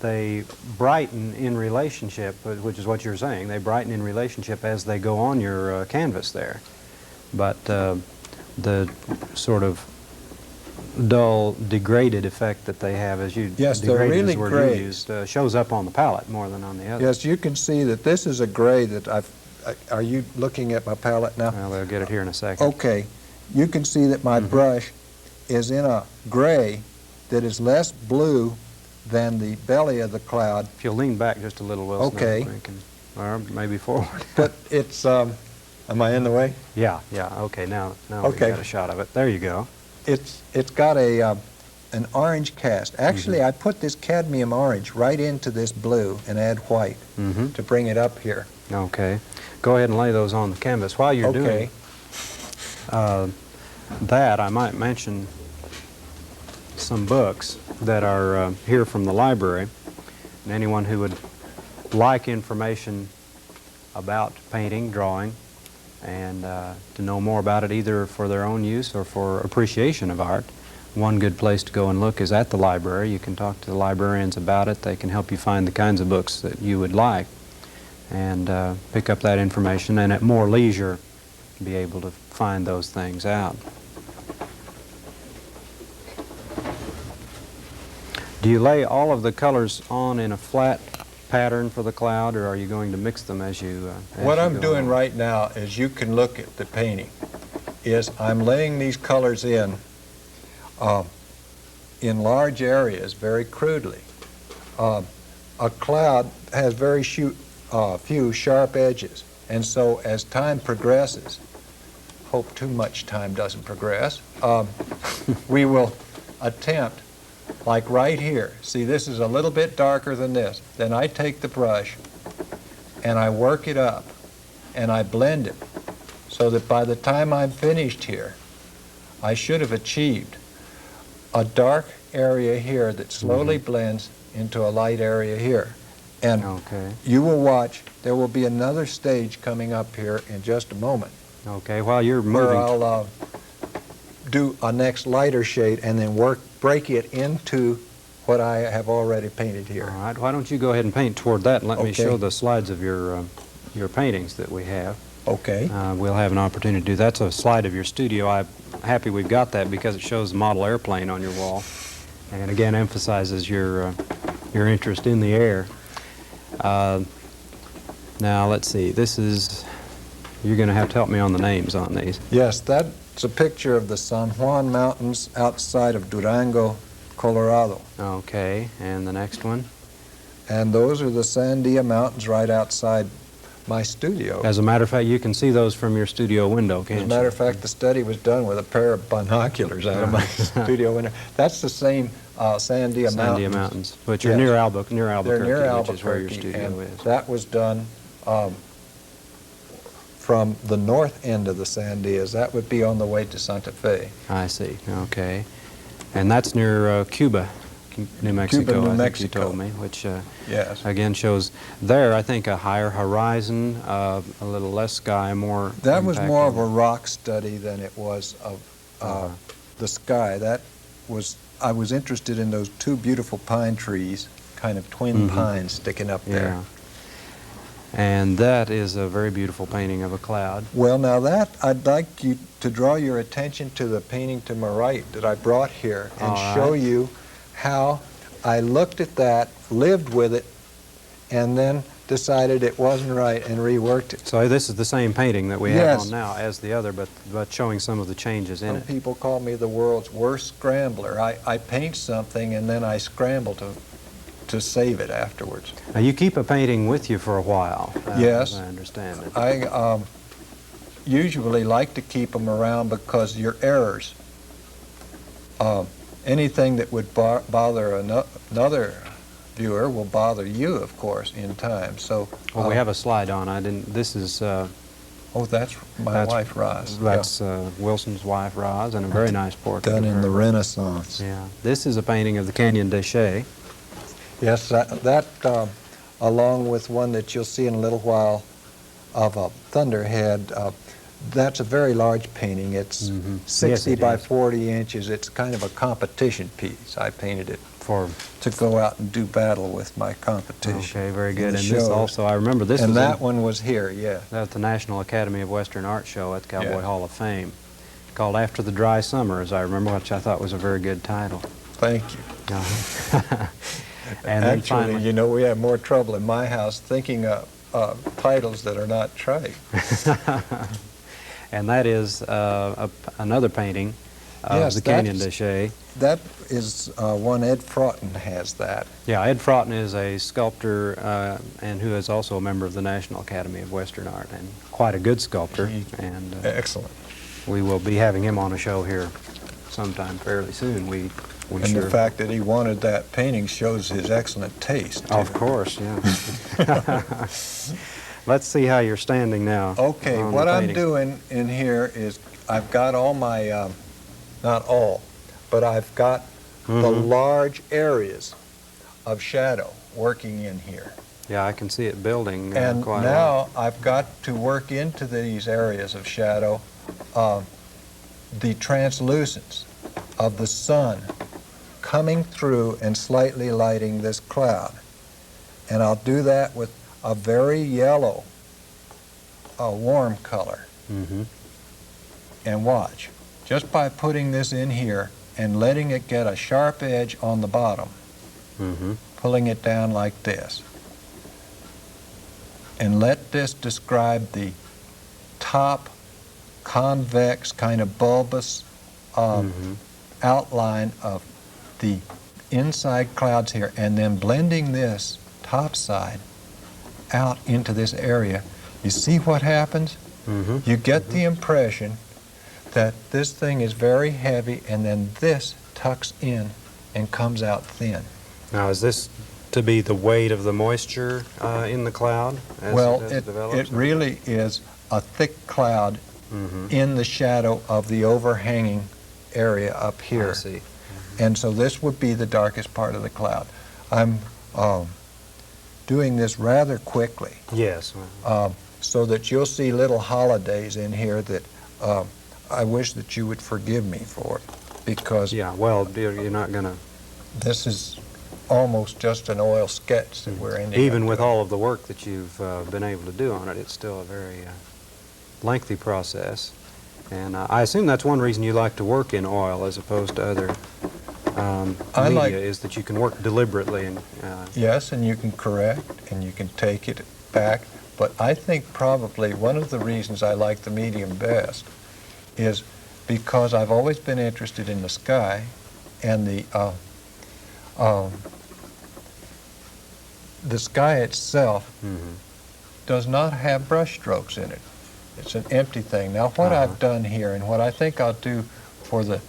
they brighten in relationship, which is what you're saying. They brighten in relationship as they go on your canvas there. But the sort of dull, degraded effect that they have, as you Yes, they're degraded really is the word greys. you used, shows up on the palette more than on the others. Yes, you can see that this is a gray that are you looking at my palette now? Well, they'll get it here in a second. Okay, you can see that my brush is in a gray that is less blue than the belly of the cloud, If you'll lean back just a little, Wilson. Okay. we can- or maybe forward. but it's, am I in the way? Yeah, okay, now Okay. we got a shot of it. There you go. It's got an orange cast. Actually, I put this cadmium orange right into this blue and add white to bring it up here. Okay. Go ahead and lay those on the canvas. While you're doing that, I might mention some books that are here from the library. And anyone who would like information about painting, drawing, and to know more about it either for their own use or for appreciation of art, one good place to go and look is at the library. You can talk to the librarians about it. They can help you find the kinds of books that you would like and pick up that information, and at more leisure be able to find those things out. Do you lay all of the colors on in a flat pattern for the cloud, or are you going to mix them as you What you I'm go doing along? right now, as you can look at the painting, is I'm laying these colors in large areas very crudely. A cloud has very few sharp edges, and so as time progresses, hope too much time doesn't progress, we will attempt, like right here, see this is a little bit darker than this, then I take the brush and I work it up and I blend it so that by the time I'm finished here, I should have achieved a dark area here that slowly blends into a light area here. And Okay. you will watch, there will be another stage coming up here in just a moment Okay. While you're where moving, I'll do a next lighter shade and then break it into what I have already painted here. all right. Why don't you go ahead and paint toward that, and let me Okay. show the slides of your paintings that we have. Okay. We'll have an opportunity to do that. That's a slide of your studio. I'm happy we've got that because it shows the model airplane on your wall, and again emphasizes your interest in the air. Now let's see. This is. You're going to have to help me on the names on these. Yes, that's a picture of the San Juan Mountains outside of Durango, Colorado. Okay. And the next one. And those are the Sandia Mountains right outside my studio. As a matter of fact, you can see those from your studio window, can't As you? a matter of fact, the study was done with a pair of binoculars out of my studio window. That's the same Sandia Mountains. Sandia Mountains, which are Yes. near Albuquerque, They're near which is where your Albuquerque, studio and is. that was done from the north end of the Sandias. That would be on the way to Santa Fe. I see. Okay. And that's near Cuba, New Mexico, New I think Mexico. you told me, which Yes. again shows there, I think, a higher horizon, a little less sky, more That was impact more on- of a rock study than it was of the sky. I was interested in those two beautiful pine trees, kind of twin Mhm. pines sticking up there. Yeah. And that is a very beautiful painting of a cloud. Well, now that, I'd like you to draw your attention to the painting to my right that I brought here and All show right. you how I looked at that, lived with it, and then decided it wasn't right and reworked it. So this is the same painting that we have Yes. on now as the other, but showing some of the changes in Some it. people call me the world's worst scrambler. I paint something and then I scramble to save it afterwards. Now, you keep a painting with you for a while, Yes. as I understand it. I usually like to keep them around because your errors, anything that would bother another viewer will bother you, of course, in time. So, Well, we have a slide on. This is oh, that's my that's- wife, Roz. that's Wilson's wife, Roz, and a very nice portrait. Done of in her. the Renaissance. Yeah. This is a painting of the Canyon de Chelly. Yes, that along with one that you'll see in a little while of a thunderhead, that's a very large painting. It's Mhm. 60 Yes, it by is. 40 inches. It's kind of a competition piece. I painted it For to go out and do battle with my competition. okay, very in good. the And this shows. also, I remember this and was that one was here, yeah. at the National Academy of Western Art show at the Cowboy Yeah. Hall of Fame, called After the Dry Summer, as I remember, which I thought was a very good title. Thank you. Uh-huh. And then Actually, finally, you know, we have more trouble in my house thinking of titles that are not trite. and that is another painting of Yes, the Canyon de that's- Chelly. That is one Ed Fraughton has that. Yeah, Ed Fraughton is a sculptor and who is also a member of the National Academy of Western Art, and quite a good sculptor. And Excellent. we will be having him on a show here sometime fairly soon. We And sure. the fact that he wanted that painting shows his excellent taste. Of too. course, yeah. Let's see how you're standing now. Okay, on the what I'm painting. doing in here is I've got all my, not all, but I've got the Mhm. large areas of shadow working in here. Yeah, I can see it building And quite a lot. now I've got to work into these areas of shadow the translucence of the sun coming through and slightly lighting this cloud. And I'll do that with a very yellow, warm color. Mm-hmm. And watch, just by putting this in here and letting it get a sharp edge on the bottom, Mm-hmm. pulling it down like this. And let this describe the top convex, kind of bulbous outline of the inside clouds here, and then blending this top side out into this area. You see what happens? Mm-hmm. You get the impression that this thing is very heavy, and then this tucks in and comes out thin. Now, is this to be the weight of the moisture in the cloud as Well, it it develops? really is a thick cloud Mm-hmm. in the shadow of the overhanging area up here. I see. And so this would be the darkest part of the cloud. I'm doing this rather quickly Yes. Well, so that you'll see little holidays in here that I wish that you would forgive me for, because yeah, well, you're not going to, this is almost just an oil sketch that we're ending even up with doing. all of the work that you've been able to do on it, it's still a very lengthy process. And I assume that's one reason you like to work in oil as opposed to other I media, like- is that you can work deliberately and Yes, and you can correct, and you can take it back. But I think probably one of the reasons I like the medium best is because I've always been interested in the sky, and the sky itself does not have brush strokes in it. It's an empty thing. Now, what I've done here, and what I think I'll do for the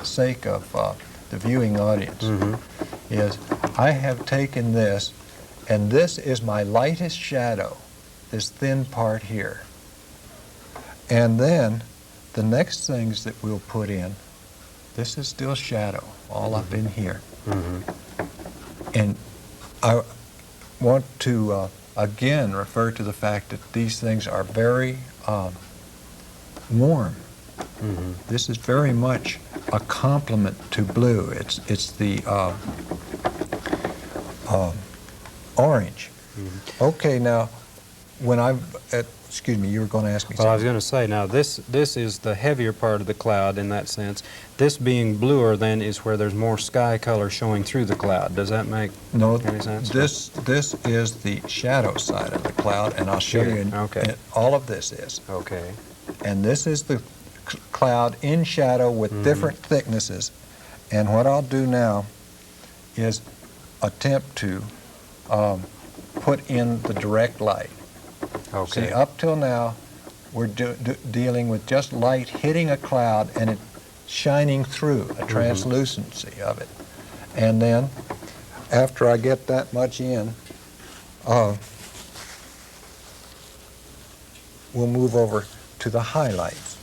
sake of the viewing audience, is I have taken this, and this is my lightest shadow, this thin part here. And then the next things that we'll put in, this is still shadow, all up in here. And I want to again refer to the fact that these things are very warm. This is very much a complement to blue. It's the orange. Okay, now when excuse me, you were going to ask me Well, I was something. going to say, now this is the heavier part of the cloud in that sense. This being bluer then is where there's more sky color showing through the cloud. Does that make No, any sense? this is the shadow side of the cloud, and I'll show Here, you. okay. All of this is. Okay. And this is the cloud in shadow with different thicknesses. And what I'll do now is attempt to put in the direct light. Okay. See, up till now, we're dealing with just light hitting a cloud and it shining through, a translucency of it. And then, after I get that much in, we'll move over to the highlights,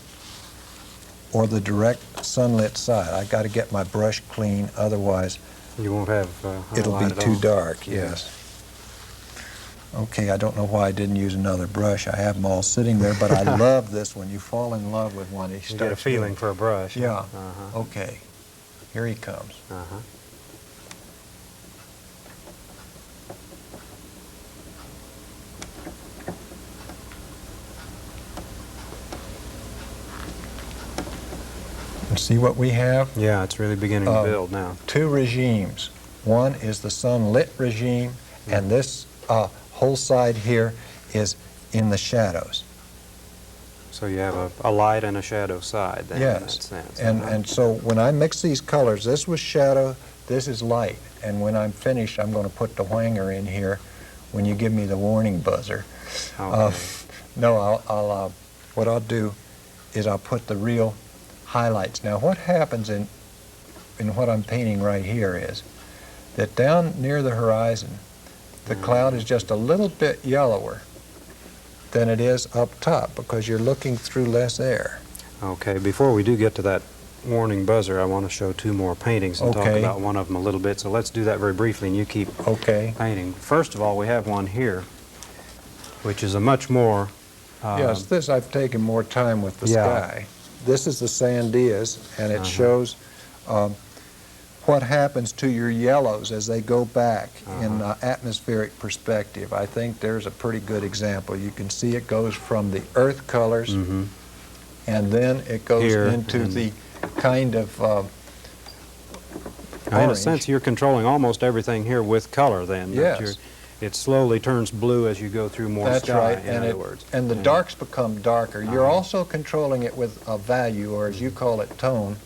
or the direct sunlit side. I got to get my brush clean, otherwise You won't have it'll be highlight at too all. dark, yes. Okay, I don't know why I didn't use another brush. I have them all sitting there, but I love this one. You fall in love with one. You get a feeling for a brush. Yeah. Uh-huh. Okay, here he comes. Uh-huh. And see what we have? Yeah, it's really beginning to build now. Two regimes. One is the sunlit regime, and this whole side here is in the shadows. So you have a light and a shadow side then in that Yes, sense. and so when I mix these colors, this was shadow, this is light, and when I'm finished, I'm going to put the whanger in here when you give me the warning buzzer. Okay. No, I'll what I'll do is I'll put the real highlights. Now, what happens in what I'm painting right here is that down near the horizon, the cloud is just a little bit yellower than it is up top because you're looking through less air. Okay, before we do get to that warning buzzer, I want to show two more paintings and talk Okay. about one of them a little bit. So let's do that very briefly, and you keep Okay. painting. First of all, we have one here, which is a much more... Yes, this I've taken more time with the Yeah. sky. This is the Sandias, and it shows what happens to your yellows as they go back in atmospheric perspective. I think there's a pretty good example. You can see it goes from the earth colors, and then it goes Here, into and- the kind of In a orange. sense, you're controlling almost everything here with color then. that Yes. It slowly turns blue as you go through more That's sky, right, in other words. and the Yeah. darks become darker. You're Uh-huh. also controlling it with a value, or as you call it, tone,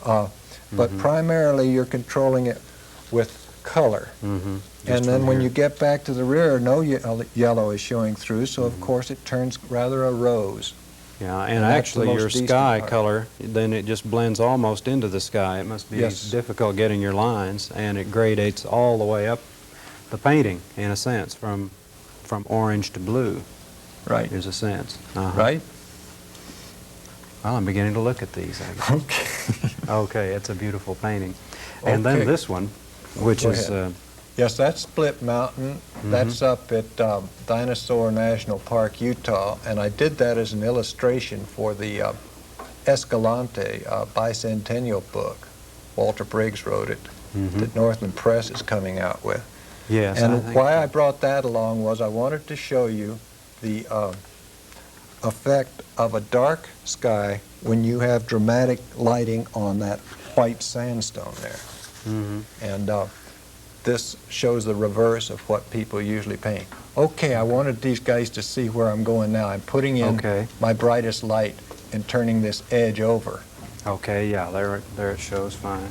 but primarily you're controlling it with color. Mm-hmm. And then when you get back to the rear, no yellow is showing through, so of course it turns rather a rose. Yeah, And and that's the actually most your decent sky part. color, then it just blends almost into the sky. It must be Yes. difficult getting your lines, and it gradates all the way up the painting, in a sense, from orange to blue. Right. There's a sense. Uh-huh. Right? Well, I'm beginning to look at these, I guess. Okay. Okay, it's a beautiful painting. And then Okay. this one, which Go is, ahead. Yes, that's Split Mountain. That's up at Dinosaur National Park, Utah, and I did that as an illustration for the Escalante bicentennial book. Walter Briggs wrote it, that Northland Press is coming out with. yes, And I think why I brought that along was I wanted to show you the effect of a dark sky when you have dramatic lighting on that white sandstone there. And this shows the reverse of what people usually paint. Okay, I wanted these guys to see where I'm going now. I'm putting in Okay. my brightest light and turning this edge over. Okay, yeah, there it shows fine.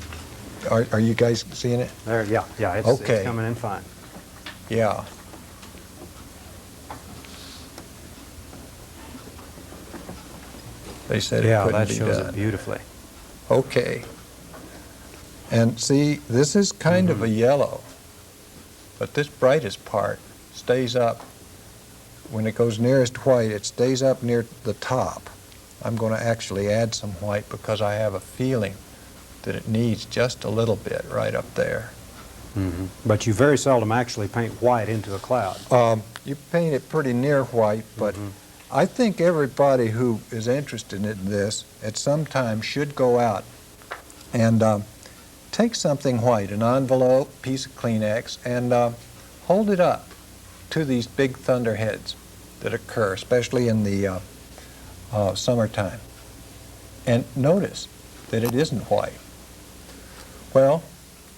Are you guys seeing it? There, yeah, it's Okay. coming in fine. Yeah. They said it Yeah, couldn't that be shows done. it beautifully. Okay. And see, this is kind of a yellow, but this brightest part stays up. When it goes nearest white, it stays up near the top. I'm going to actually add some white because I have a feeling that it needs just a little bit right up there. But you very seldom actually paint white into a cloud. You paint it pretty near white, but I think everybody who is interested in this at some time should go out and take something white, an envelope, piece of Kleenex, and hold it up to these big thunderheads that occur, especially in the summertime. And notice that it isn't white. Well,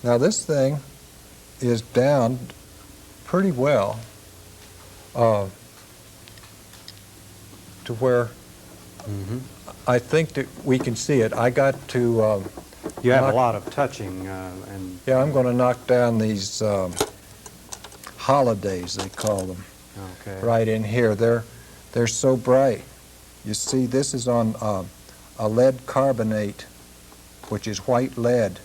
now this thing is down pretty well to where I think that we can see it. I got to You have knock- a lot of touching and yeah, I'm going to knock down these holidays, they call them, okay. right in here. They're so bright. You see, this is on a lead carbonate, which is white lead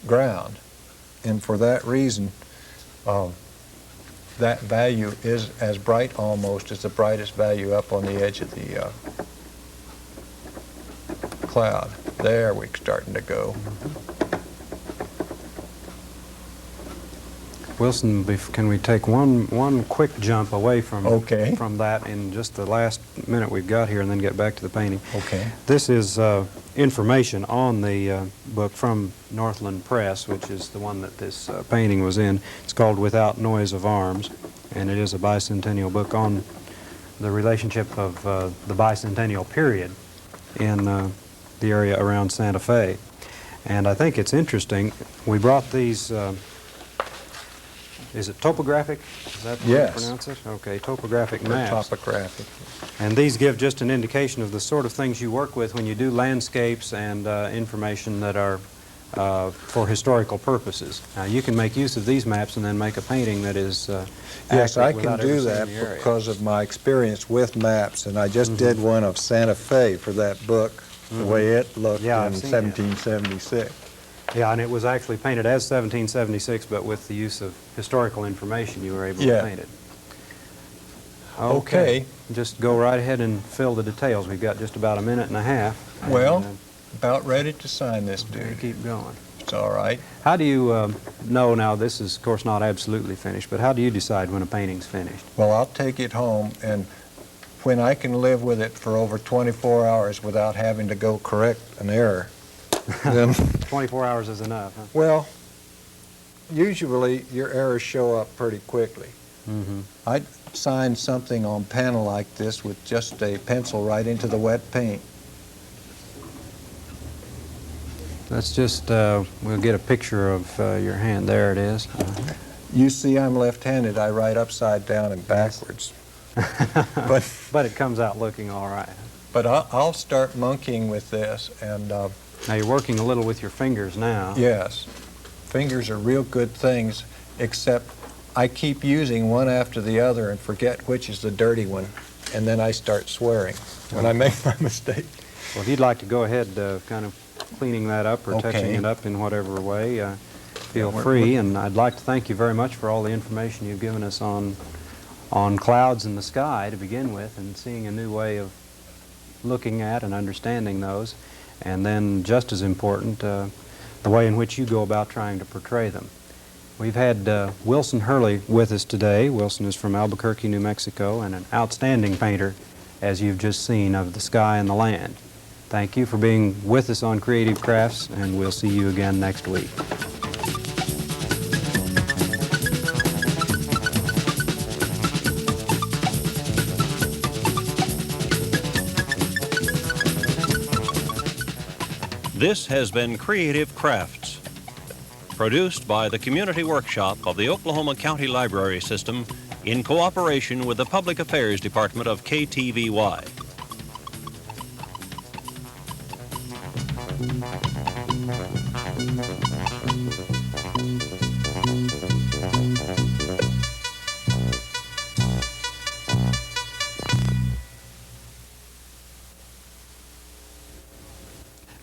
ground, and for that reason, that value is as bright almost as the brightest value up on the edge of the cloud. There we're starting to go. Wilson, can we take one quick jump away from Okay. from that in just the last minute we've got here, and then get back to the painting? Okay. This is information on the book from Northland Press, which is the one that this painting was in. It's called Without Noise of Arms, and it is a bicentennial book on the relationship of the bicentennial period in the area around Santa Fe. And I think it's interesting. We brought these, is it topographic? Is that the way Yes. you pronounce it? Okay, topographic Or maps. topographic. And these give just an indication of the sort of things you work with when you do landscapes and information that are for historical purposes. Now, you can make use of these maps and then make a painting that is Yes, I accurate can without ever do seeing that the area. because of my experience with maps, and I just did one of Santa Fe for that book, the way it looked Yeah, in I've seen it. 1776. Yeah, and it was actually painted as 1776, but with the use of historical information, you were able Yeah. to paint it. Okay. Just go right ahead and fill the details. We've got just about a minute and a half. and, Well, about ready to sign this, we'll dude. keep going. It's all right. How do you know, now this is of course not absolutely finished, but how do you decide when a painting's finished? Well, I'll take it home, and when I can live with it for over 24 hours without having to go correct an error, then, 24 hours is enough, huh? well, usually your errors show up pretty quickly. I'd sign something on panel like this with just a pencil right into the wet paint. let's just, we'll get a picture of your hand. There it is. You see I'm left-handed. I write upside down and backwards. But it comes out looking all right. But I'll start monkeying with this, and Now you're working a little with your fingers now. yes, fingers are real good things, except I keep using one after the other and forget which is the dirty one, and then I start swearing when I make my mistake. Well, if you'd like to go ahead kind of cleaning that up or touching Okay. it up in whatever way, feel Yeah, free. And I'd like to thank you very much for all the information you've given us on clouds in the sky to begin with, and seeing a new way of looking at and understanding those, and then just as important, the way in which you go about trying to portray them. We've had Wilson Hurley with us today. Wilson is from Albuquerque, New Mexico, and an outstanding painter, as you've just seen, of the sky and the land. Thank you for being with us on Creative Crafts, and we'll see you again next week. This has been Creative Crafts, produced by the Community Workshop of the Oklahoma County Library System in cooperation with the Public Affairs Department of KTVY.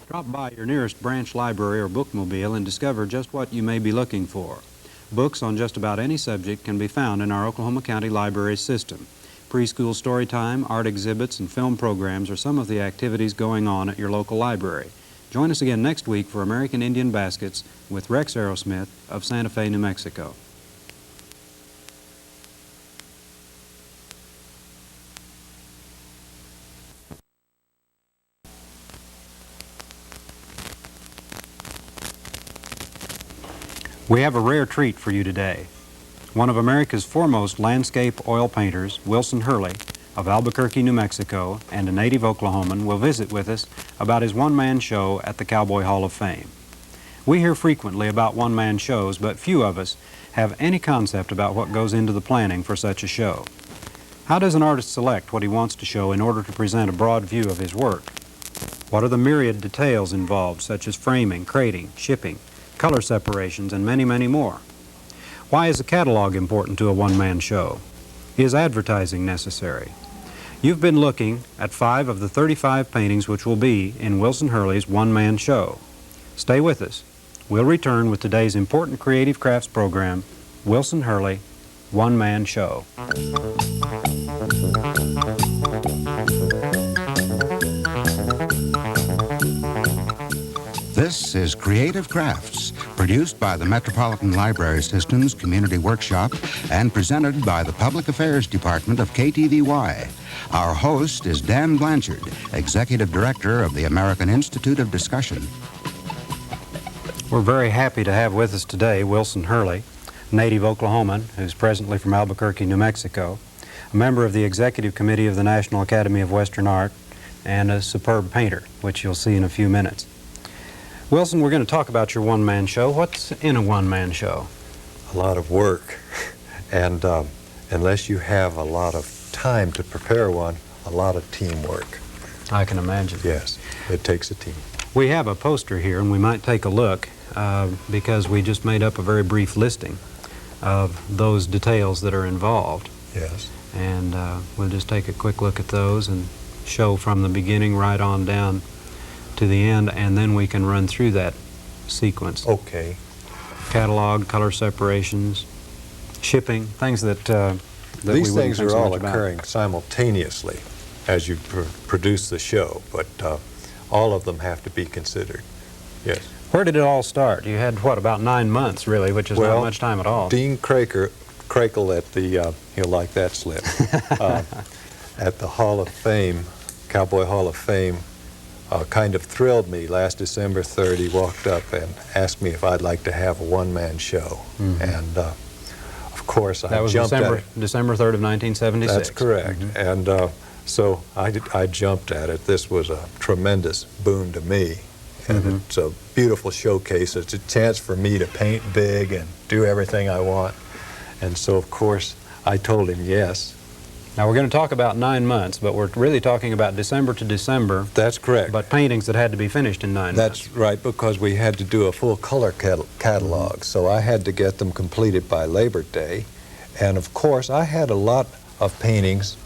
Drop by your nearest branch library or bookmobile and discover just what you may be looking for. Books on just about any subject can be found in our Oklahoma County Library System. Preschool story time, art exhibits, and film programs are some of the activities going on at your local library. Join us again next week for American Indian Baskets with Rex Aerosmith of Santa Fe, New Mexico. We have a rare treat for you today. One of America's foremost landscape oil painters, Wilson Hurley, of Albuquerque, New Mexico, and a native Oklahoman, will visit with us about his one-man show at the Cowboy Hall of Fame. We hear frequently about one-man shows, but few of us have any concept about what goes into the planning for such a show. How does an artist select what he wants to show in order to present a broad view of his work? What are the myriad details involved, such as framing, crating, shipping, color separations, and many, many more? Why is a catalog important to a one-man show? Is advertising necessary? You've been looking at 5 of the 35 paintings which will be in Wilson Hurley's one-man show. Stay with us. We'll return with today's important Creative Crafts program, Wilson Hurley, One-Man Show. This is Creative Crafts, produced by the Metropolitan Library System's Community Workshop and presented by the Public Affairs Department of KTVY. Our host is Dan Blanchard, Executive Director of the American Institute of Discussion. We're very happy to have with us today Wilson Hurley, native Oklahoman who's presently from Albuquerque, New Mexico, a member of the Executive Committee of the National Academy of Western Art, and a superb painter, which you'll see in a few minutes. Wilson, we're going to talk about your one-man show. What's in a one-man show? A lot of work, and unless you have a lot of time to prepare one, a lot of teamwork. I can imagine. Yes, it takes a team. We have a poster here, and we might take a look because we just made up a very brief listing of those details that are involved. Yes. And we'll just take a quick look at those and show from the beginning right on down to the end, and then we can run through that sequence. Okay. Catalog, color separations, shipping, things that These we wouldn't things think are so all much about. occurring simultaneously as you produce the show, but all of them have to be considered. Yes. Where did it all start? You had, what, about 9 months, really, which is not much time at all. Dean Crakel at the, he'll like that slip, at the Hall of Fame, Cowboy Hall of Fame, kind of thrilled me. Last December 3rd, he walked up and asked me if I'd like to have a one-man show. Mm-hmm. And of course, I That was jumped December, at it. December 3rd of 1976. That's correct. And so I jumped at it. This was a tremendous boon to me. and it's a beautiful showcase. It's a chance for me to paint big and do everything I want. And so, of course, I told him yes. Now, we're going to talk about 9 months, but we're really talking about December to December, That's correct. but paintings that had to be finished in 9 months. That's right, because we had to do a full color catalog, so I had to get them completed by Labor Day. And of course, I had a lot of paintings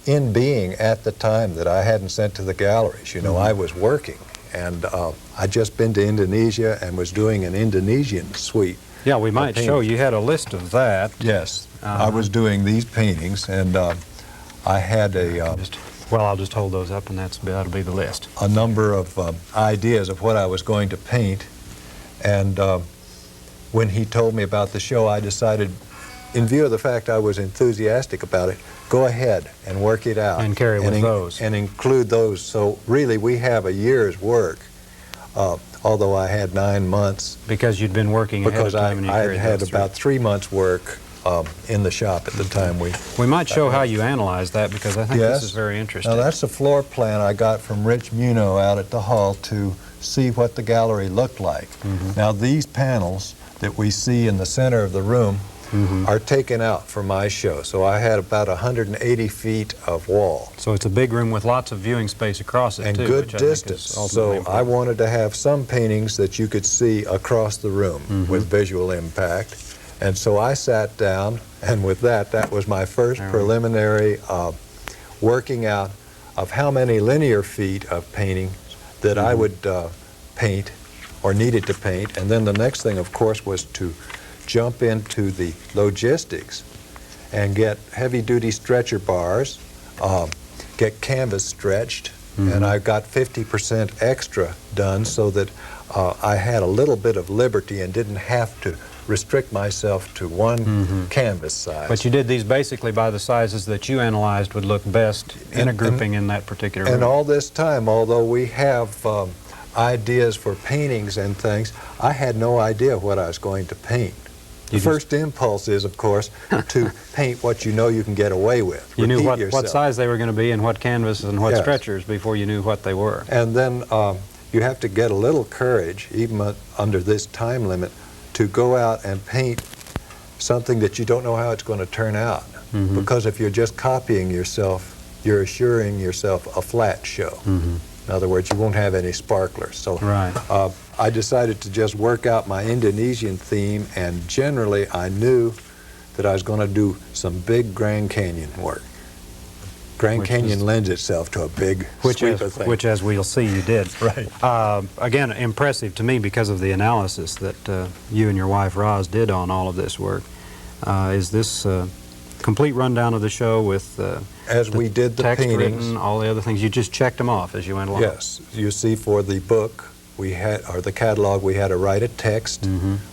in being at the time that I hadn't sent to the galleries. You know, I was working, and I'd just been to Indonesia and was doing an Indonesian suite. Yeah, we might show you had a list of that. Yes, I was doing these paintings, and I had Well, I'll just hold those up, and that'll be the list. a number of ideas of what I was going to paint. And when he told me about the show, I decided, in view of the fact I was enthusiastic about it, go ahead and work it out. And carry with those. And include those. So really, we have a year's work, although I had 9 months. Because you'd been working ahead Because of I time and you had carried had those about 3 months' work in the shop at the time. We might show how you analyze that, because I think this is very interesting. Now, that's a floor plan I got from Rich Muno out at the hall to see what the gallery looked like. Now, these panels that we see in the center of the room are taken out for my show. So I had about 180 feet of wall. So it's a big room with lots of viewing space across it, And too. good which I think is distance. ultimately So I important. wanted to have some paintings that you could see across the room with visual impact. And so I sat down, and with that was my first preliminary working out of how many linear feet of painting that I would paint or needed to paint. And then the next thing, of course, was to jump into the logistics and get heavy-duty stretcher bars, get canvas stretched, and I got 50% extra done so that I had a little bit of liberty and didn't have to restrict myself to one canvas size. But you did these basically by the sizes that you analyzed would look best in a grouping in that particular room. And all this time, although we have ideas for paintings and things, I had no idea what I was going to paint. The first impulse is, of course, to paint what you know you can get away with. You knew Repeat what yourself. size they were going to be and what canvas and what Yes. stretchers before you knew what they were. And then you have to get a little courage, even under this time limit, to go out and paint something that you don't know how it's going to turn out. Because if you're just copying yourself, you're assuring yourself a flat show. In other words, you won't have any sparklers. So Right. I decided to just work out my Indonesian theme, and generally I knew that I was going to do some big Grand Canyon work. Grand Which Canyon is- lends itself to a big Which, sweep of things. which, as we'll see, you did. Right. Again, impressive to me because of the analysis that you and your wife, Roz, did on all of this work. Is this complete rundown of the show with As we did the text paintings, written, all the other things? You just checked them off as you went along? yes, you see for the book, we had, or the catalog, we had to write a text,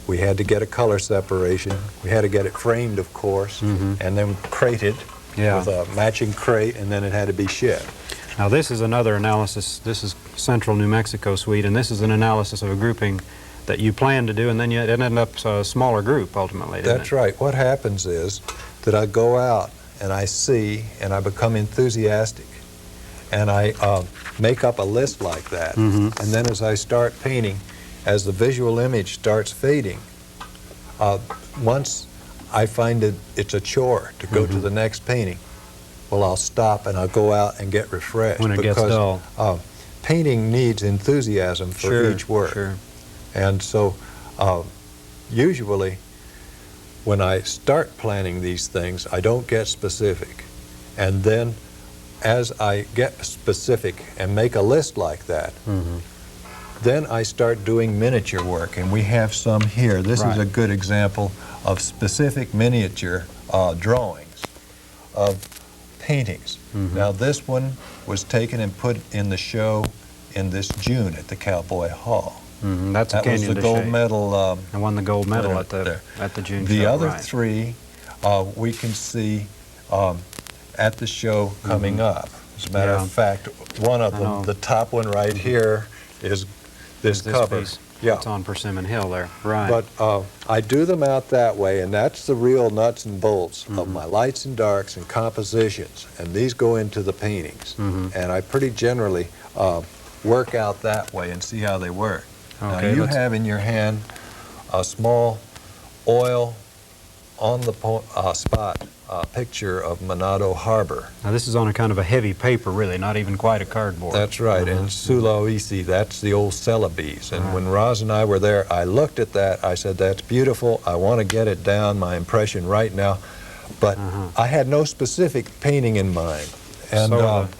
we had to get a color separation, we had to get it framed, of course, and then crated Yeah. with a matching crate, and then it had to be shipped. Now, this is another analysis. This is Central New Mexico Suite, and this is an analysis of a grouping that you planned to do, and then it ended up a smaller group, ultimately, didn't That's it? right. What happens is that I go out and I see and I become enthusiastic and I make up a list like that. And then as I start painting, as the visual image starts fading, once I find that it's a chore to go to the next painting, well, I'll stop and I'll go out and get refreshed. When it gets dull. Painting needs enthusiasm for each work. Sure. And so usually when I start planning these things, I don't get specific. And then as I get specific and make a list like that, then I start doing miniature work. And we have some here. This is a good example of specific miniature drawings of paintings. Now this one was taken and put in the show in this June at the Cowboy Hall. That's a That was Canyon the de gold Chelly. medal. I won the gold medal winner at the there. June The show. other right. three we can see at the show coming up. As a matter Yeah. of fact, one of I know. them, the top one right here, is this cover. piece. Yeah. It's on Persimmon Hill there. Right. But I do them out that way, and that's the real nuts and bolts of my lights and darks and compositions. And these go into the paintings. And I pretty generally work out that way and see how they work. Okay, now you let's- have in your hand a small oil on the spot picture of Manado Harbor. Now this is on a kind of a heavy paper, really, not even quite a cardboard. That's right, Uh-huh. and Sulawesi, that's the old Celebes. And Right. when Roz and I were there, I looked at that, I said, that's beautiful, I want to get it down, my impression right now. But I had no specific painting in mind. And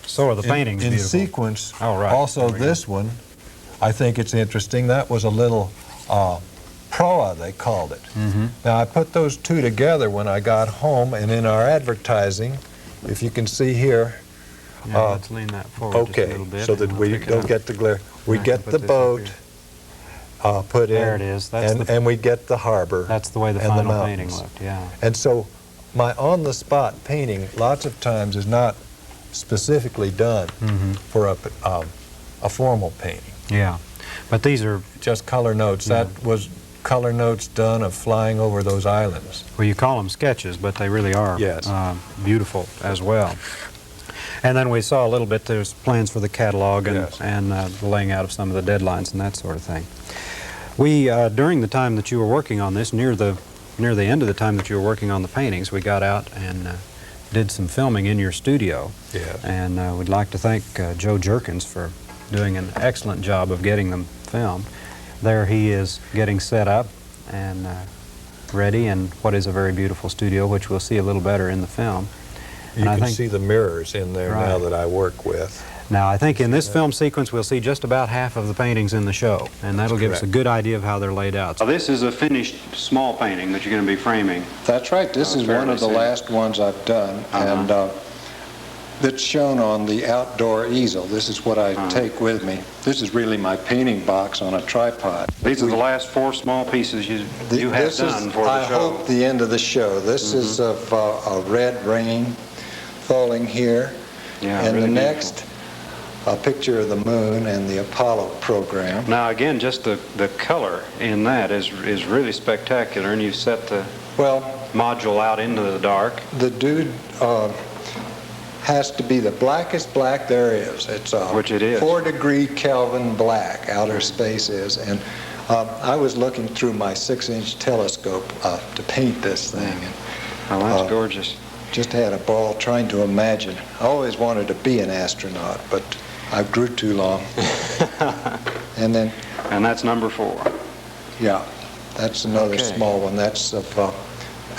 so are the paintings in beautiful. sequence, Oh, right. also There we go. this one, I think it's interesting, that was a little proa, they called it. Now, I put those two together when I got home, and in our advertising, if you can see here, Yeah, let's lean that forward just a okay, little bit. so and that I'll we pick it don't up. get the glare. We I can get put the this up boat put in. There it is. That's and we get the harbor. That's the way the and the final painting mountains. looked, yeah. And so my on-the-spot painting, lots of times, is not specifically done for a formal painting. Yeah. But these are, Just color notes. Yeah. That was color notes done of flying over those islands. well, you call them sketches, but they really are Yes. beautiful as well. And then we saw a little bit, there's plans for the catalog and, Yes. and the laying out of some of the deadlines and that sort of thing. We, during the time that you were working on this, near the end of the time that you were working on the paintings, we got out and did some filming in your studio. Yes. And we'd like to thank Joe Jerkins for doing an excellent job of getting them filmed. There he is getting set up and ready in what is a very beautiful studio, which we'll see a little better in the film. You And I can think- see the mirrors in there now Right. that I work with. Now, I think in this film sequence we'll see just about half of the paintings in the show, and that'll give us a correct. good idea of how they're laid out. This is a finished small painting that you're going to be framing. That's right. This is one of the last ones I've done, and it's shown on the outdoor easel. This is what I take with me. This is really my painting box on a tripod. These are the last four small pieces you have This is, done for I the show. hope, the end of the show. This is of a red rain falling here, Yeah, and really the beautiful. next, a picture of the moon and the Apollo program. Now, again, just the color in that is really spectacular, and you set the Well, module out into the dark. the dude has to be the blackest black there is. It's Which it is. 4-degree Kelvin black, outer space is. And I was looking through my 6-inch telescope to paint this thing, and Oh, that's gorgeous. just had a ball trying to imagine. I always wanted to be an astronaut, but I grew too long. And then, And that's number 4. yeah, that's another Okay. small one. That's of,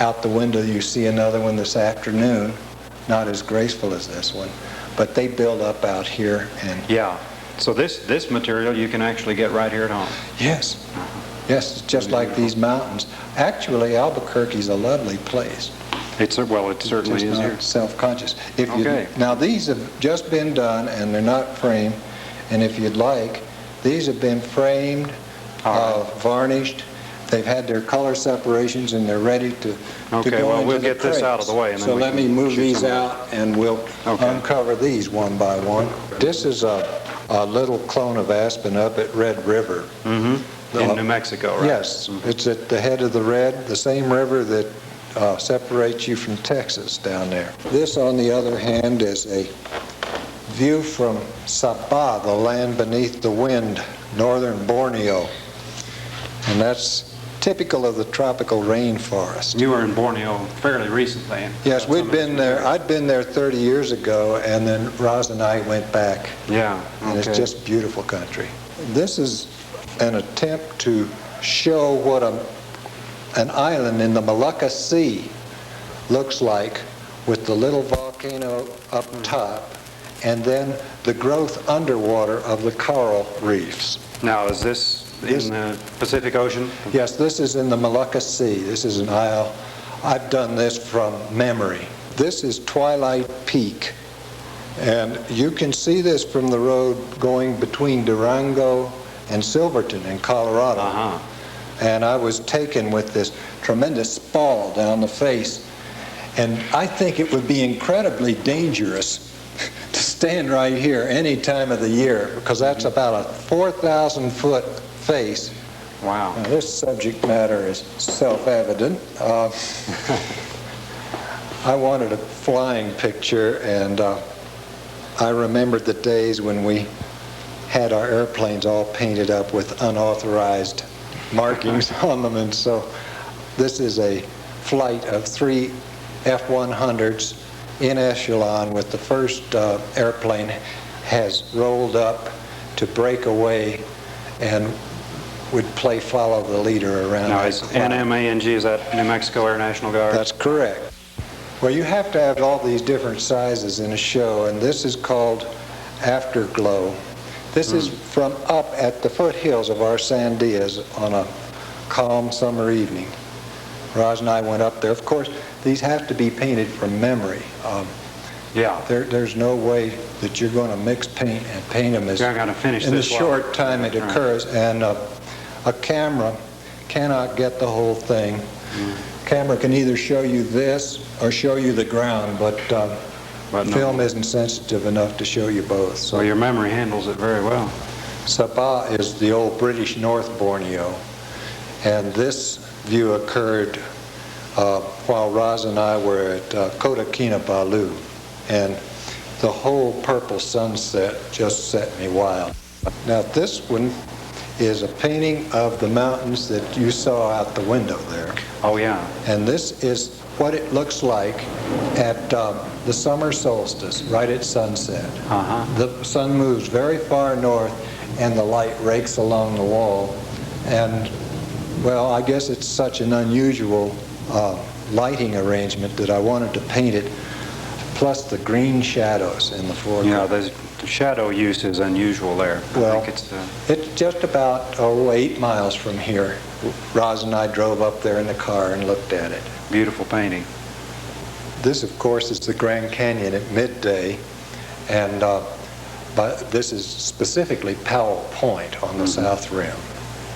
out the window. You see another one this afternoon, not as graceful as this one, but they build up out here. And Yeah. So this material you can actually get right here at home. yes, yes, it's just like these mountains. Actually, Albuquerque's a lovely place. It certainly Just is not here. self-conscious. If you Okay. now these have just been done and they're not framed, and if you'd like, these have been framed, varnished. They've had their color separations and they're ready to Okay, go well, into we'll the get this out of the way, and then So we let can me move shoot these some of out and we'll Okay. uncover these one by one. This is a little clone of aspen up at Red River. In New Mexico, right? Yes, it's at the head of the Red, the same river that separates you from Texas down there. This, on the other hand, is a view from Sabah, the land beneath the wind, northern Borneo. And that's typical of the tropical rainforest. You were in Borneo fairly recently. Yes, we'd been there, I'd been there 30 years ago, and then Roz and I went back. Yeah, And okay. it's just beautiful country. This is an attempt to show what an island in the Molucca Sea looks like, with the little volcano up top and then the growth underwater of the coral reefs. Now, is this in the Pacific Ocean? Yes, this is in the Molucca Sea. This is an isle. I've done this from memory. This is Twilight Peak, and you can see this from the road going between Durango and Silverton in Colorado. Uh-huh. And I was taken with this tremendous spall down the face, and I think it would be incredibly dangerous to stand right here any time of the year, because that's about a 4,000-foot face. Wow. Now, this subject matter is self-evident. I wanted a flying picture, and I remembered the days when we had our airplanes all painted up with unauthorized markings on them, and so this is a flight of 3 F-100s in echelon, with the first airplane has rolled up to break away and would play follow the leader around. Now, is NMANG, is that New Mexico Air National Guard? That's correct. Well, you have to have all these different sizes in a show, and this is called Afterglow. This is from up at the foothills of our Sandias on a calm summer evening. Roz and I went up there. Of course, these have to be painted from memory. Yeah. There's no way that you're going to mix paint and paint them You're going to finish in the this short time it Right. occurs. And a camera cannot get the whole thing. Camera can either show you this or show you the ground, but But no. film isn't sensitive enough to show you both. So So your memory handles it very well. Sabah is the old British North Borneo, and this view occurred while Roz and I were at Kota Kinabalu, and the whole purple sunset just set me wild. Now this one is a painting of the mountains that you saw out the window there, Oh, yeah. and this is what it looks like at the summer solstice, right at sunset. Uh-huh. The sun moves very far north and the light rakes along the wall, and well, I guess it's such an unusual lighting arrangement that I wanted to paint it, plus the green shadows in the Yeah, foreground. the shadow use is unusual there. Well, I think it's It's just about 8 miles from here. Roz and I drove up there in the car and looked at it. a beautiful painting. This, of course, is the Grand Canyon at midday, and but this is specifically Powell Point on the south rim.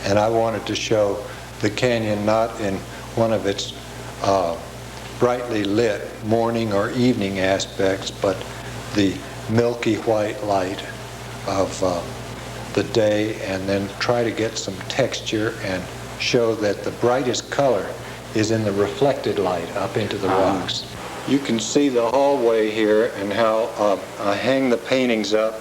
And I wanted to show the canyon not in one of its brightly lit morning or evening aspects, but the milky white light of the day, and then try to get some texture and show that the brightest color is in the reflected light up into the rocks. You can see the hallway here and how I hang the paintings up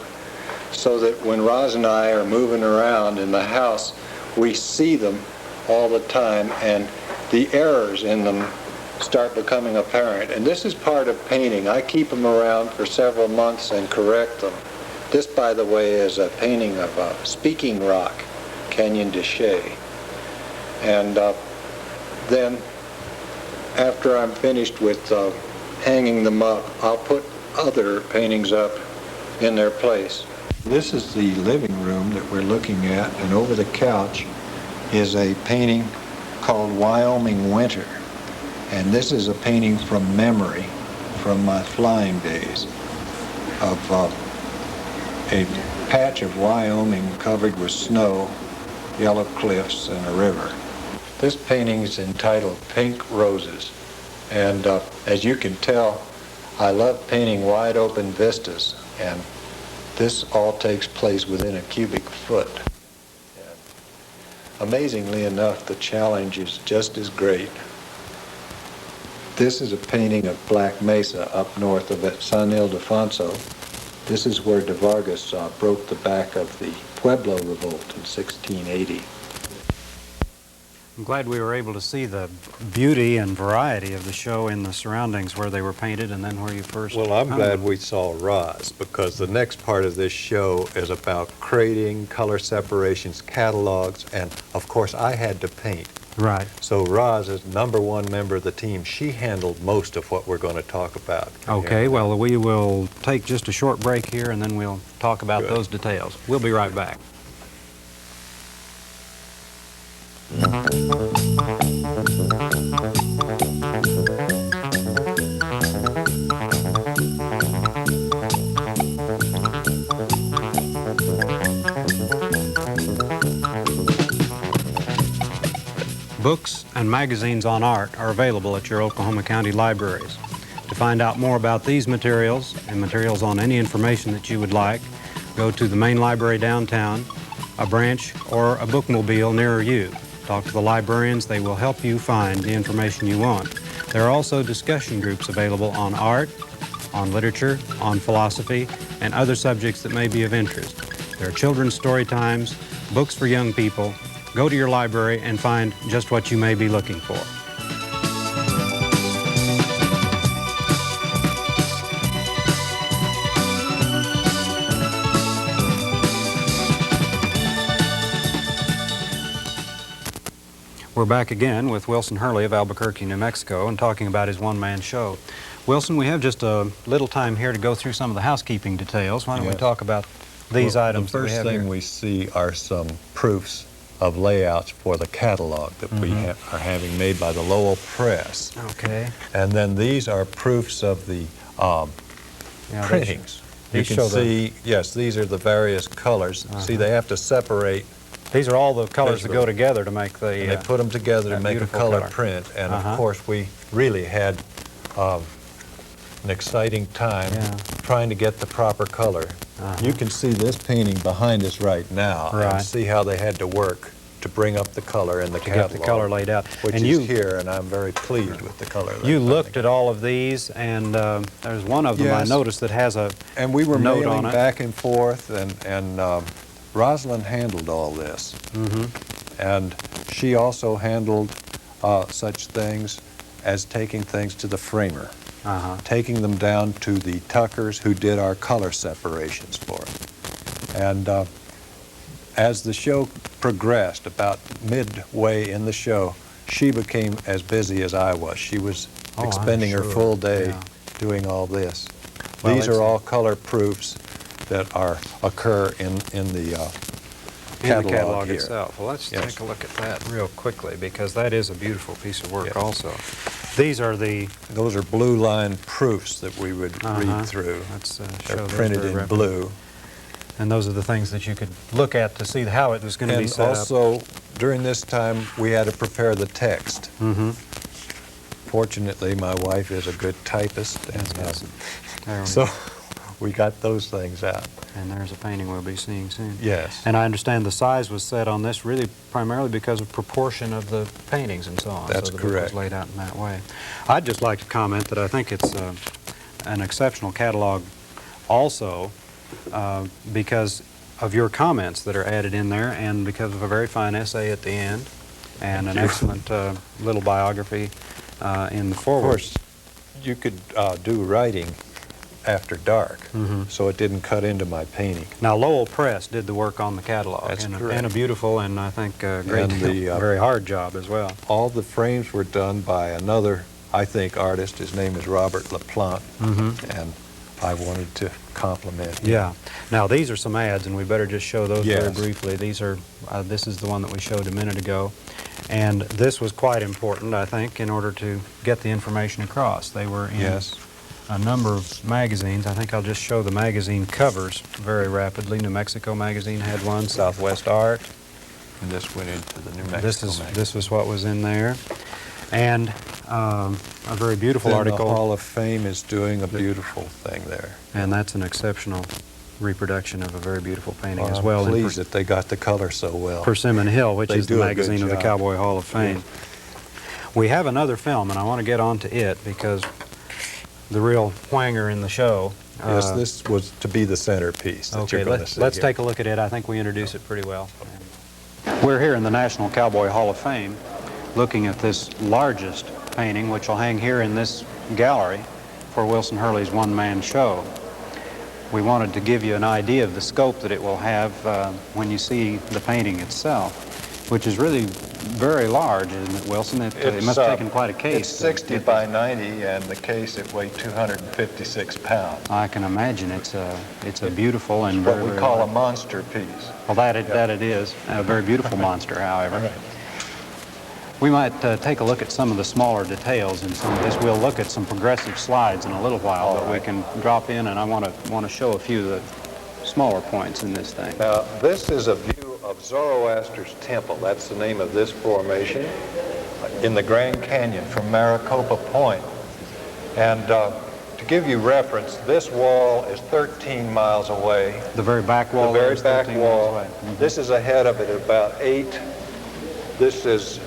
so that when Roz and I are moving around in the house, we see them all the time, and the errors in them start becoming apparent. And this is part of painting. I keep them around for several months and correct them. This, by the way, is a painting of Speaking Rock, Canyon de Chelly. And then, after I'm finished with hanging them up, I'll put other paintings up in their place. This is the living room that we're looking at, and over the couch is a painting called Wyoming Winter. And this is a painting from memory, from my flying days, of a patch of Wyoming covered with snow, yellow cliffs, and a river. This painting is entitled Pink Roses. And as you can tell, I love painting wide open vistas, and this all takes place within a cubic foot. And amazingly enough, the challenge is just as great. This is a painting of Black Mesa up north of San Ildefonso. This is where de Vargas broke the back of the Pueblo Revolt in 1680. I'm glad we were able to see the beauty and variety of the show in the surroundings where they were painted and then where you first Well, I'm found glad them. we saw Roz, because the next part of this show is about crating, color separations, catalogs, and of course I had to paint. Right. So Roz is #1 member of the team. She handled most of what we're going to talk about. Okay, well, we will take just a short break here and then we'll talk about Good. those details. We'll be right back. Books and magazines on art are available at your Oklahoma County libraries. To find out more about these materials and materials on any information that you would like, go to the main library downtown, a branch, or a bookmobile nearer you. Talk to the librarians. They will help you find the information you want. There are also discussion groups available on art, on literature, on philosophy, and other subjects that may be of interest. There are children's story times, books for young people. Go to your library and find just what you may be looking for. We're back again with Wilson Hurley of Albuquerque, New Mexico, and talking about his one-man show. Wilson, we have just a little time here to go through some of the housekeeping details. Why don't we talk about these items that we have The first thing here? we see are some proofs of layouts for the catalog that we are having made by the Lowell Press. Okay. And then these are proofs of the Yeah, printings. You these can show the- see, yes, these are the various colors. See, they have to separate, These are all the colors that go Visually. together to make the... and they put them together to that make a beautiful color color. print. And Uh-huh. of course, we really had an exciting time Yeah. trying to get the proper color. You can see this painting behind us right now, Right. and see how they had to work to bring up the color in the to catalog. get the color laid out. Which and is you, here, and I'm very pleased with the color. you looked at all of these, and there's one of them I Yes. noticed that has a And we were note mailing on it. back and forth, and Rosalind handled all this. And she also handled such things as taking things to the framer, taking them down to the Tuckers who did our color separations for it. And as the show progressed, about midway in the show, she became as busy as I was. She was Oh, I'm expending her sure, full day yeah. doing all this. Well, These it's- are all color proofs that occur in the catalog here. itself. Well, let's Yes. take a look at that real quickly, because that is a beautiful piece of work Yes. also. These are the... Those are blue line proofs that we would read through. Let's They're show those printed very in rapidly. blue. And those are the things that you could look at to see how it was going to be And set up. also, during this time, we had to prepare the text. Fortunately, my wife is a good typist, and There we so we got those things out. And there's a painting we'll be seeing soon. Yes. And I understand the size was set on this really primarily because of proportion of the paintings and so on. That's so the book correct. was laid out in that way. I'd just like to comment that I think it's an exceptional catalog also because of your comments that are added in there, and because of a very fine essay at the end and an excellent little biography in the Of foreword. course, you could do writing after dark, so it didn't cut into my painting. Now, Lowell Press did the work on the catalog. That's and correct. a beautiful and I think great, And the, very hard job as well. All the frames were done by another, I think, artist. His name is Robert LaPlante, and I wanted to compliment him. Yeah. Now, these are some ads, and we better just show those very Yes. briefly. These are, this is the one that we showed a minute ago. And this was quite important, I think, in order to get the information across. They were in Yes. a number of magazines. I think I'll just show the magazine covers very rapidly. New Mexico Magazine had one, Southwest Art. And this went into the New Mexico magazine. This was what was in there. And a very beautiful Then article. the Hall of Fame is doing a beautiful thing there. And that's an exceptional reproduction of a very beautiful painting as I'm well. in pleased that they got the color so well. Persimmon Hill, which They is the do a good magazine of the job. Cowboy Hall of Fame. We have another film, and I want to get on to it because the real whanger in the show. Yes, this was to be the centerpiece that Okay, you're going to see let's here. take a look at it. I think we introduce it pretty well. We're here in the National Cowboy Hall of Fame looking at this largest painting, which will hang here in this gallery for Wilson Hurley's one-man show. We wanted to give you an idea of the scope that it will have when you see the painting itself, which is really very large, isn't it, Wilson? It must have taken quite a case. It's to 60 get by 90, and the case, it weighed 256 pounds. I can imagine it's a beautiful and What very, we very call a large. monster piece. Well, that it is. A very beautiful monster, however. We might take a look at some of the smaller details in some of this. We'll look at some progressive slides in a little while, but we can drop in, and I want to show a few of the smaller points in this thing. Now, this is a view of Zoroaster's Temple. That's the name of this formation in the Grand Canyon from Maricopa Point. And to give you reference, this wall is 13 miles away. The very back wall. The there very is back 13 miles wall. away. This is ahead of it about 8. This is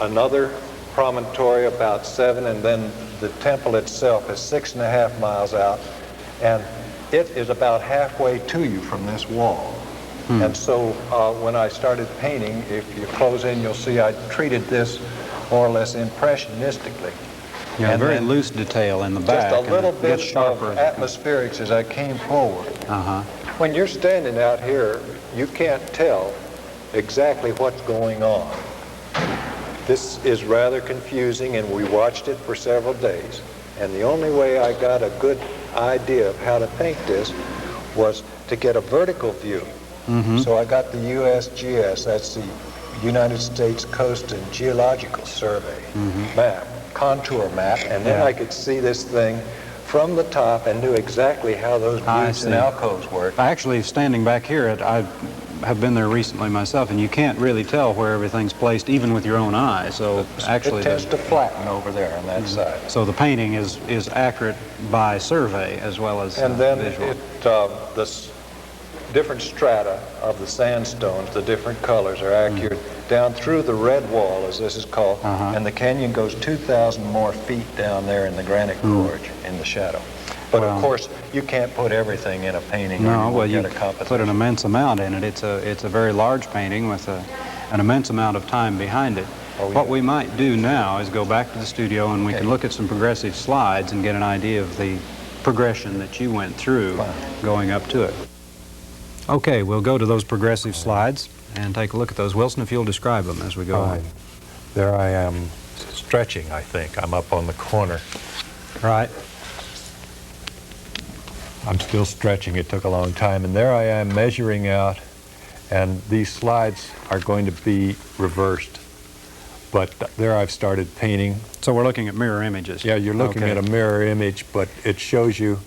another promontory about 7, and then the temple itself is 6.5 miles out. And it is about halfway to you from this wall. And so when I started painting, if you close in, you'll see I treated this more or less impressionistically. Yeah, And very then loose detail in the back. Just a little and it gets bit sharper of as it comes. atmospherics as I came forward. Uh-huh. When you're standing out here, you can't tell exactly what's going on. This is rather confusing, and we watched it for several days. And the only way I got a good idea of how to paint this was to get a vertical view. So I got the USGS, that's the United States Coast and Geological Survey map, contour map, and then Yeah. I could see this thing from the top and knew exactly how those I buttes and see. alcoves work. Actually, standing back here, I have been there recently myself, and you can't really tell where everything's placed, even with your own eye. So actually, It tends to flatten over there on that side. so the painting is accurate by survey as well as And then visual. different strata of the sandstones, the different colors are accurate down through the red wall, as this is called, and the canyon goes 2,000 more feet down there in the granite gorge in the shadow. But Well, of course, you can't put everything in a painting or No, you well, won't you get a composition. put an immense amount in it. It's a very large painting with an immense amount of time behind it. Oh, What yeah. we might do now is go back to the studio and we Okay. can look at some progressive slides and get an idea of the progression that you went through Fine. going up to it. Okay, we'll go to those progressive slides and take a look at those. Wilson, if you'll describe them as we go on. Fine. There I am stretching, I think. I'm up on the corner. Right. I'm still stretching. It took a long time. And there I am measuring out, and these slides are going to be reversed. But there I've started painting. So we're looking at mirror images. Yeah, you're looking Okay. at a mirror image, but it shows you,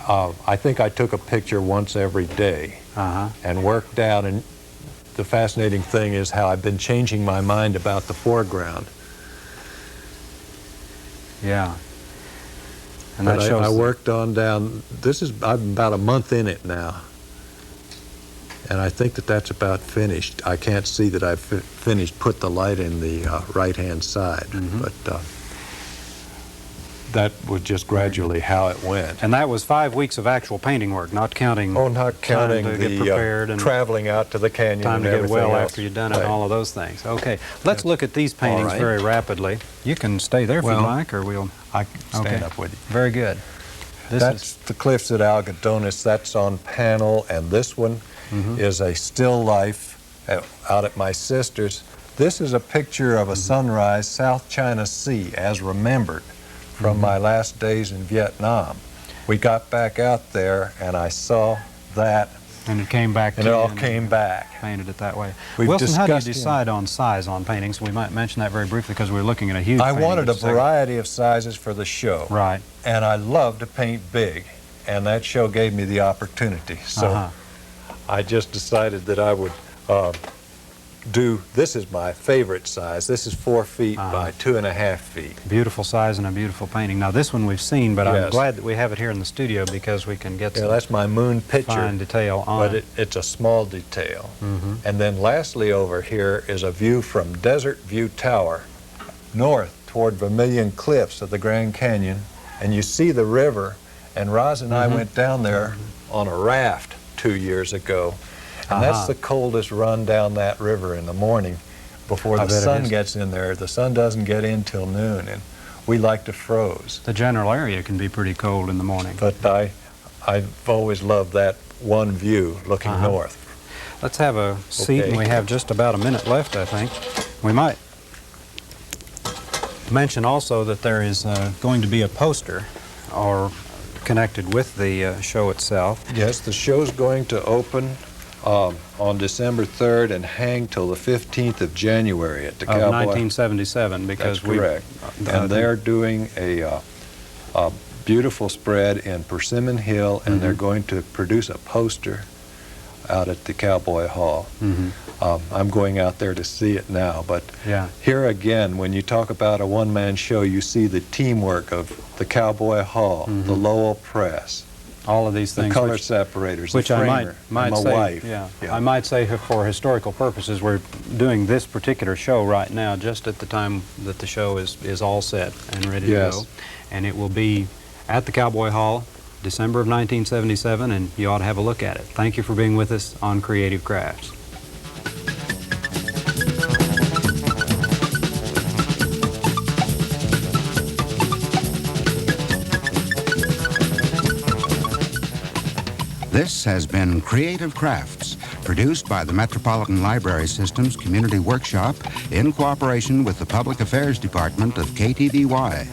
I think I took a picture once every day Uh-huh. and worked out, and the fascinating thing is how I've been changing my mind about the foreground. Yeah. And But that shows I worked on down, I'm about a month in it now. And I think that that's about finished. I can't see that I've finished, put the light in the right-hand side, but that was just gradually how it went. And that was 5 weeks of actual painting work, not counting Oh, not counting time to get prepared the and traveling out to the canyon time and to get everything well else. after you've done it Right. and all of those things. Okay, let's look at these paintings right. very rapidly. You can stay there if Well, you'd like, or we'll... I can stand Okay. up with you. Very good. This That's the cliffs at Algodones. That's on panel, and this one is a still life out at my sister's. This is a picture of a sunrise, South China Sea, as remembered from my last days in Vietnam. We got back out there, and I saw that, and it came back and to it you all and came back. painted it that way. We've Wilson, how do you discussed, decide on size on paintings? We might mention that very briefly because we're looking at a huge I painting wanted a just second. variety of sizes for the show, Right. and I love to paint big, and that show gave me the opportunity. So I just decided that I would this is my favorite size. This is 4 feet by 2.5 feet. Beautiful size and a beautiful painting. Now this one we've seen, but I'm Yes. glad that we have it here in the studio because we can get Yeah, some that's my moon picture, fine detail on but it. it's a small detail. And then lastly over here is a view from Desert View Tower north toward Vermilion Cliffs of the Grand Canyon, and you see the river, and Roz and I went down there on a raft 2 years ago, and that's the coldest run down that river in the morning before I the bet it sun is. gets in there. The sun doesn't get in till noon, and we like to froze. The general area can be pretty cold in the morning. But I've always loved that one view looking north. Let's have a seat, and Okay. we have just about a minute left, I think. We might mention also that there is going to be a poster or connected with the show itself. Yes, the show's going to open on December 3rd and hang till the 15th of January at the Of Cowboy. 1977, because That's correct. And they're doing a beautiful spread in Persimmon Hill, and they're going to produce a poster out at the Cowboy Hall. I'm going out there to see it now, but Yeah. here again, when you talk about a one-man show, you see the teamwork of the Cowboy Hall, the Lowell Press, all of these the things, color which, separators, which the I framer, might and my say, wife. yeah, I might say for historical purposes, we're doing this particular show right now just at the time that the show is all set and ready Yes. to go, and it will be at the Cowboy Hall December of 1977, and you ought to have a look at it. Thank you for being with us on Creative Crafts. This has been Creative Crafts, produced by the Metropolitan Library System's Community Workshop in cooperation with the Public Affairs Department of KTVY.